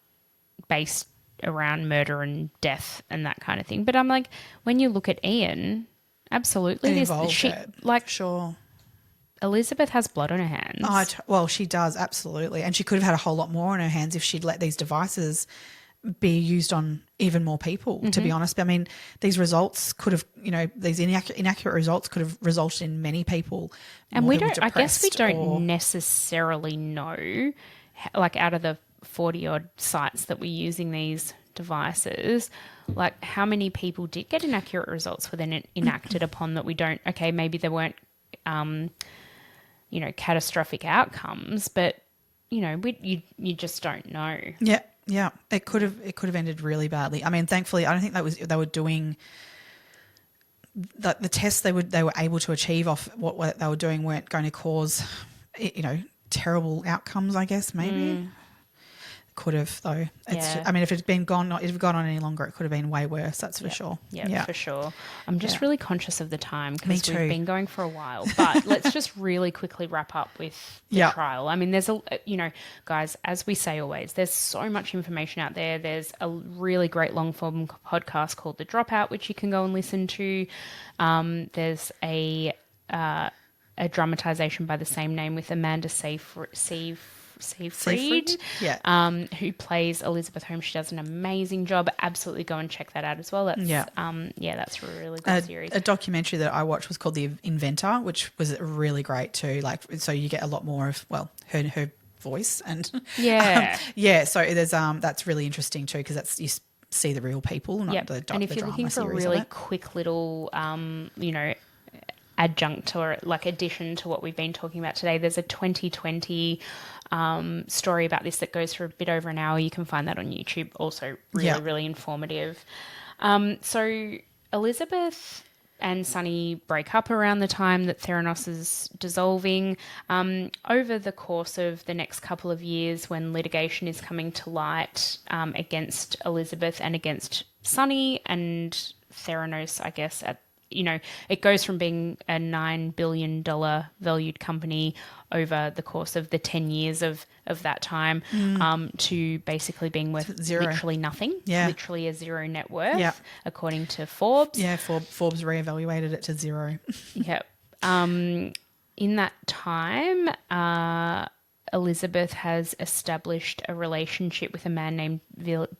Speaker 1: based around murder and death and that kind of thing. But I'm like, when you look at Ian, absolutely,
Speaker 2: sure.
Speaker 1: Elizabeth has blood on her hands.
Speaker 2: Well, she does, absolutely. And she could have had a whole lot more on her hands if she'd let these devices be used on even more people, to be honest. But, I mean, these results could have, these inaccurate results could have resulted in many people.
Speaker 1: And I guess we don't necessarily know, out of the 40 odd sites that were using these devices, like how many people did get inaccurate results were then enacted upon that we don't, okay, maybe there weren't, catastrophic outcomes, but, you just don't know.
Speaker 2: Yeah. Yeah. It could have ended really badly. I mean, thankfully, I don't think they were doing the tests they were able to achieve off what they were doing weren't going to cause, terrible outcomes, I guess, maybe. Could have, though. If it had gone on any longer, it could have been way worse, that's for sure.
Speaker 1: Yeah, for sure. I'm just really conscious of the time because
Speaker 2: Me
Speaker 1: we've
Speaker 2: too.
Speaker 1: been going for a while. But let's just really quickly wrap up with the trial. I mean, there's guys, as we say always, there's so much information out there. There's a really great long-form podcast called The Dropout, which you can go and listen to. There's a dramatization by the same name with Amanda Seyfried, who plays Elizabeth Holmes. She does an amazing job. Absolutely go and check that out as well. That's that's a really good series.
Speaker 2: A documentary that I watched was called The Inventor, which was really great too. Like, so you get a lot more of her voice and so there's that's really interesting too, because that's you see the real people, not the
Speaker 1: and if you're looking for a really quick little adjunct or like addition to what we've been talking about today, there's a 2020 story about this that goes for a bit over an hour. You can find that on YouTube. Also really informative. So Elizabeth and Sonny break up around the time that Theranos is dissolving. Over the course of the next couple of years, when litigation is coming to light against Elizabeth and against Sonny and Theranos, I guess, it goes from being a $9 billion valued company over the course of the 10 years of that time to basically being worth
Speaker 2: zero.
Speaker 1: Literally nothing, literally a zero net worth, according to Forbes.
Speaker 2: Yeah, Forbes reevaluated it to zero.
Speaker 1: In that time, Elizabeth has established a relationship with a man named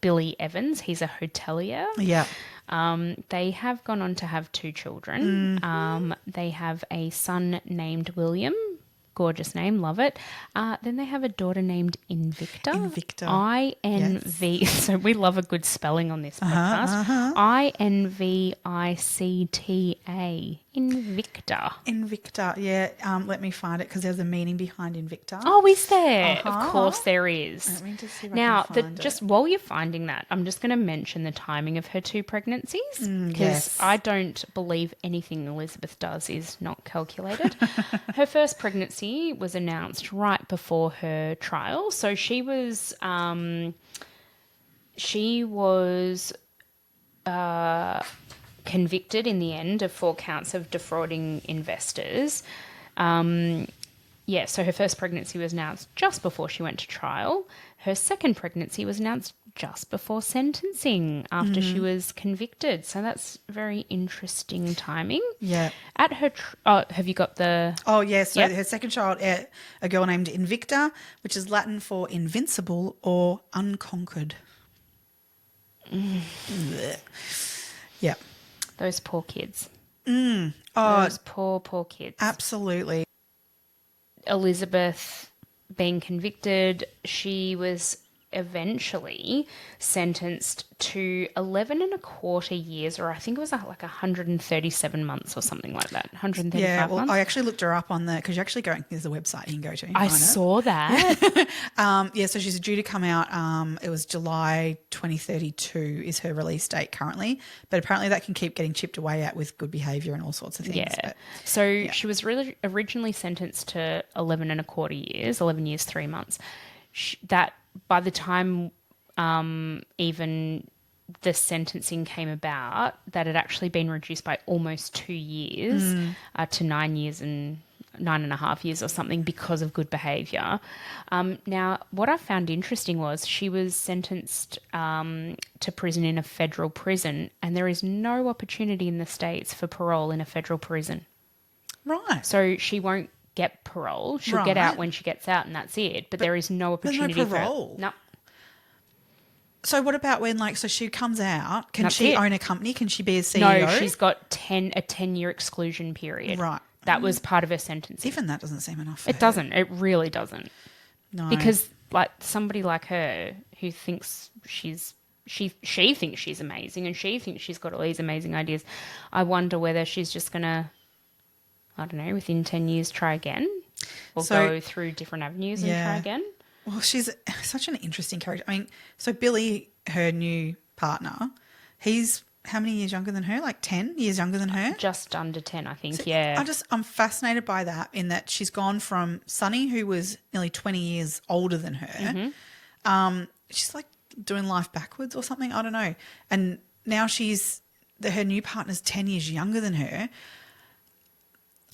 Speaker 1: Billy Evans. He's a hotelier.
Speaker 2: Yeah.
Speaker 1: They have gone on to have 2 children. They have a son named William. Gorgeous name, love it. Then they have a daughter named Invicta. INV. Yes. So we love a good spelling on this podcast. INVICTA. Invicta.
Speaker 2: Yeah. Let me find it because there's a meaning behind Invicta.
Speaker 1: Oh, is there? Of course there is.
Speaker 2: Let me just see if
Speaker 1: now,
Speaker 2: I can find
Speaker 1: just while you're finding that, I'm just going to mention the timing of her 2 pregnancies because I don't believe anything Elizabeth does is not calculated. Her first pregnancy was announced right before her trial. So she was convicted in the end of 4 counts of defrauding investors. So her first pregnancy was announced just before she went to trial. Her second pregnancy was announced just before sentencing after she was convicted. So that's very interesting timing.
Speaker 2: Yeah.
Speaker 1: At her, have you got the...
Speaker 2: Oh, yes. So her second child, a girl named Invicta, which is Latin for invincible or unconquered. Yeah.
Speaker 1: Those poor kids.
Speaker 2: Those
Speaker 1: poor kids.
Speaker 2: Absolutely.
Speaker 1: Elizabeth being convicted, she was eventually sentenced to 11 and a quarter years, or I think it was like 137 months or something like that. 135 months.
Speaker 2: I actually looked her up on because you're actually going, there's a website you can go to.
Speaker 1: I saw that.
Speaker 2: So she's due to come out. It was July 2032 is her release date currently, but apparently that can keep getting chipped away at with good behaviour and all sorts of things.
Speaker 1: Yeah. She was really originally sentenced to 11 and a quarter years, 11 years, 3 months. That by the time even the sentencing came about, that had actually been reduced by almost 2 years to 9 years and 9.5 years or something because of good behaviour. Now, what I found interesting was she was sentenced to prison in a federal prison, and there is no opportunity in the States for parole in a federal prison.
Speaker 2: Right.
Speaker 1: So she won't get parole. She'll get out when she gets out, and that's it. But there is no opportunity
Speaker 2: there's no parole.
Speaker 1: No.
Speaker 2: So what about when, so she comes out? Can she own a company? Can she be a CEO?
Speaker 1: No, she's got a 10-year exclusion period.
Speaker 2: Right.
Speaker 1: That was part of her sentence.
Speaker 2: Even that doesn't seem enough.
Speaker 1: It doesn't. It really doesn't.
Speaker 2: No.
Speaker 1: Because like somebody like her who thinks she thinks she's amazing and she thinks she's got all these amazing ideas. I wonder whether she's just going to, I don't know, within 10 years try again or go through different avenues and try again.
Speaker 2: Well, she's such an interesting character. I mean, so Billy, her new partner, he's how many years younger than her? Like 10 years younger than her?
Speaker 1: Just under 10, I think,
Speaker 2: I'm fascinated by that, in that she's gone from Sunny, who was nearly 20 years older than her. She's like doing life backwards or something. I don't know. And now her new partner's 10 years younger than her.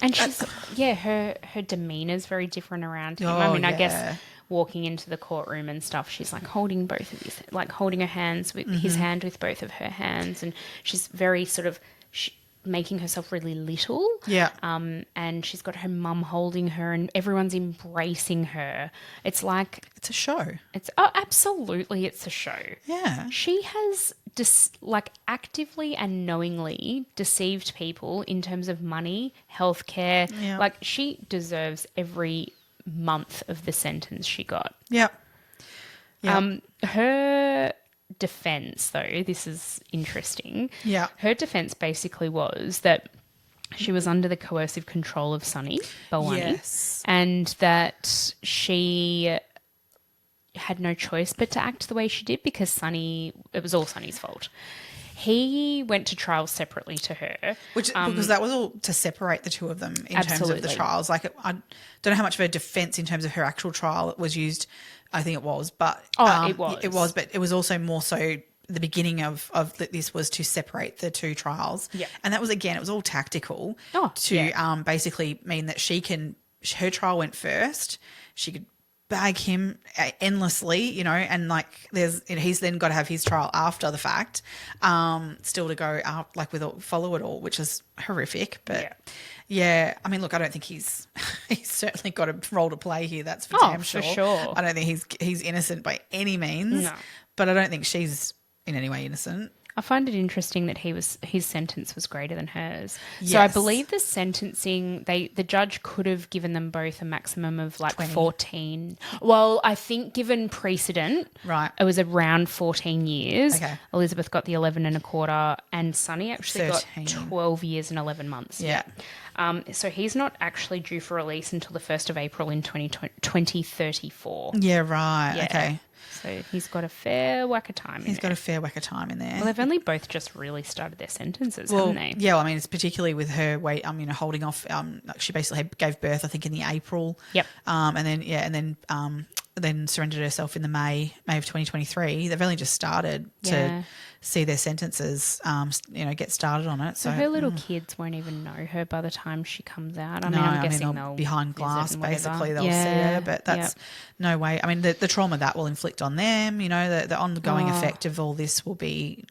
Speaker 1: And she's, her demeanour's very different around him. I mean, I guess walking into the courtroom and stuff, she's like holding both of his, like holding her hands with his hand with both of her hands. And she's very sort of making herself really little.
Speaker 2: Yeah.
Speaker 1: And she's got her mum holding her and everyone's embracing her. It's like...
Speaker 2: It's a show.
Speaker 1: Absolutely, it's a show.
Speaker 2: Yeah.
Speaker 1: She has actively and knowingly deceived people in terms of money, healthcare.
Speaker 2: Yeah.
Speaker 1: Like, she deserves every month of the sentence she got.
Speaker 2: Yeah.
Speaker 1: Her defense, though, this is interesting.
Speaker 2: Yeah.
Speaker 1: Her defense basically was that she was under the coercive control of Sunny Balwani.
Speaker 2: Yes.
Speaker 1: And that she had no choice but to act the way she did because it was all Sunny's fault. He went to trial separately to her.
Speaker 2: Because that was all to separate the two of them in terms of the trials. Like, I don't know how much of her defence in terms of her actual trial was used. I think it was. But
Speaker 1: it was.
Speaker 2: It was, but it was also more so the beginning of this was to separate the two trials.
Speaker 1: Yeah.
Speaker 2: And that was, again, it was all tactical basically mean that her trial went first. She could bag him endlessly, and like he's then got to have his trial after the fact, still to go out like follow it all, which is horrific. But I mean, look, I don't think he's certainly got a role to play here. That's for damn sure.
Speaker 1: For sure.
Speaker 2: I don't think he's innocent by any means. No. But I don't think she's in any way innocent.
Speaker 1: I find it interesting that his sentence was greater than hers.
Speaker 2: Yes.
Speaker 1: So I believe the sentencing, the judge could have given them both a maximum of like
Speaker 2: 20.
Speaker 1: 14. Well, I think given precedent,
Speaker 2: right, it
Speaker 1: was around 14 years.
Speaker 2: Okay.
Speaker 1: Elizabeth got the 11 and a quarter, and Sunny actually
Speaker 2: 13.
Speaker 1: got 12 years and 11 months.
Speaker 2: Yeah.
Speaker 1: So he's not actually due for release until the 1st of April in 2034.
Speaker 2: Yeah, right.
Speaker 1: Yeah.
Speaker 2: Okay.
Speaker 1: So he's got a fair whack of time
Speaker 2: in there.
Speaker 1: Well, they've only both just really started their sentences, haven't they?
Speaker 2: Yeah, well, I mean, it's particularly with her holding off. She basically gave birth, I think, in the April.
Speaker 1: Yep.
Speaker 2: And then surrendered herself in the May of 2023. They've only just started to see their sentences, get started on it.
Speaker 1: So her little kids won't even know her by the time she comes out. I'm guessing they'll
Speaker 2: behind glass, basically, they'll see her, but that's no way. I mean, the trauma that will inflict on them, the ongoing effect of all this will be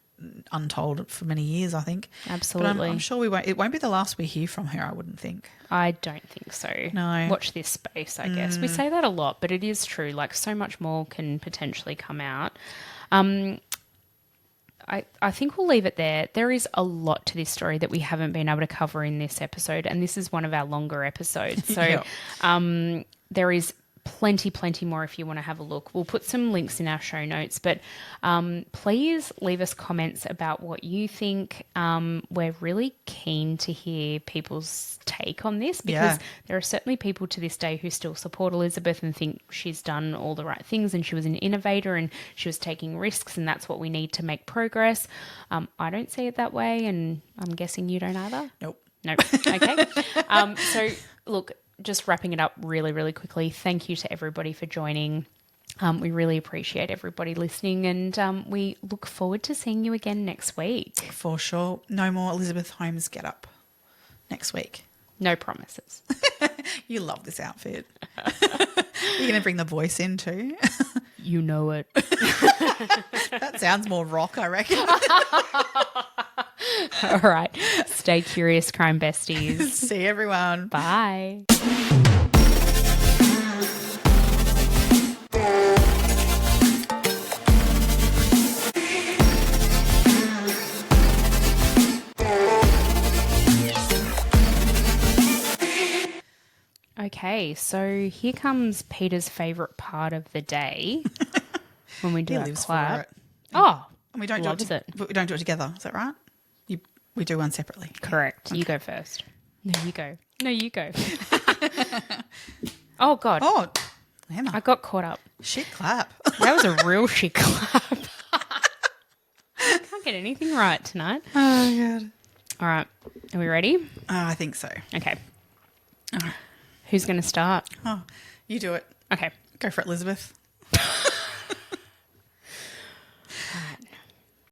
Speaker 2: untold for many years, I think.
Speaker 1: Absolutely.
Speaker 2: But I'm sure it won't be the last we hear from her, I wouldn't think.
Speaker 1: I don't think so.
Speaker 2: No.
Speaker 1: Watch this space, I guess. We say that a lot, but it is true. Like, so much more can potentially come out. I think we'll leave it there. There is a lot to this story that we haven't been able to cover in this episode, and this is one of our longer episodes. So there is plenty more if you want to have a look. We'll put some links in our show notes, but please leave us comments about what you think. We're really keen to hear people's take on this because there are certainly people to this day who still support Elizabeth and think she's done all the right things and she was an innovator and she was taking risks and that's what we need to make progress. I don't see it that way, and I'm guessing you don't either?
Speaker 2: Nope.
Speaker 1: Okay. So look, just wrapping it up really, really quickly, thank you to everybody for joining. We really appreciate everybody listening, and we look forward to seeing you again next week.
Speaker 2: For sure. No more Elizabeth Holmes get up next week.
Speaker 1: No promises.
Speaker 2: You love this outfit. You're going to bring the voice in too?
Speaker 1: You know it.
Speaker 2: That sounds more rock, I reckon.
Speaker 1: All right. Stay curious, crime besties.
Speaker 2: See everyone.
Speaker 1: Bye. Okay, so here comes Peter's favourite part of the day when we do
Speaker 2: He
Speaker 1: our
Speaker 2: lives
Speaker 1: clap.
Speaker 2: for it.
Speaker 1: Oh,
Speaker 2: And we don't
Speaker 1: loves
Speaker 2: do it,
Speaker 1: it.
Speaker 2: but we don't do it together. Is that right? We do one separately.
Speaker 1: Correct. You go first. No, you go. No, you go. Oh, God.
Speaker 2: Oh, Emma.
Speaker 1: I got caught up.
Speaker 2: Shit clap.
Speaker 1: That was a real shit clap. Can't get anything right tonight.
Speaker 2: Oh, God.
Speaker 1: All right. Are we ready?
Speaker 2: I think so.
Speaker 1: Okay. Who's going to start?
Speaker 2: Oh, you do it.
Speaker 1: Okay.
Speaker 2: Go for it, Elizabeth.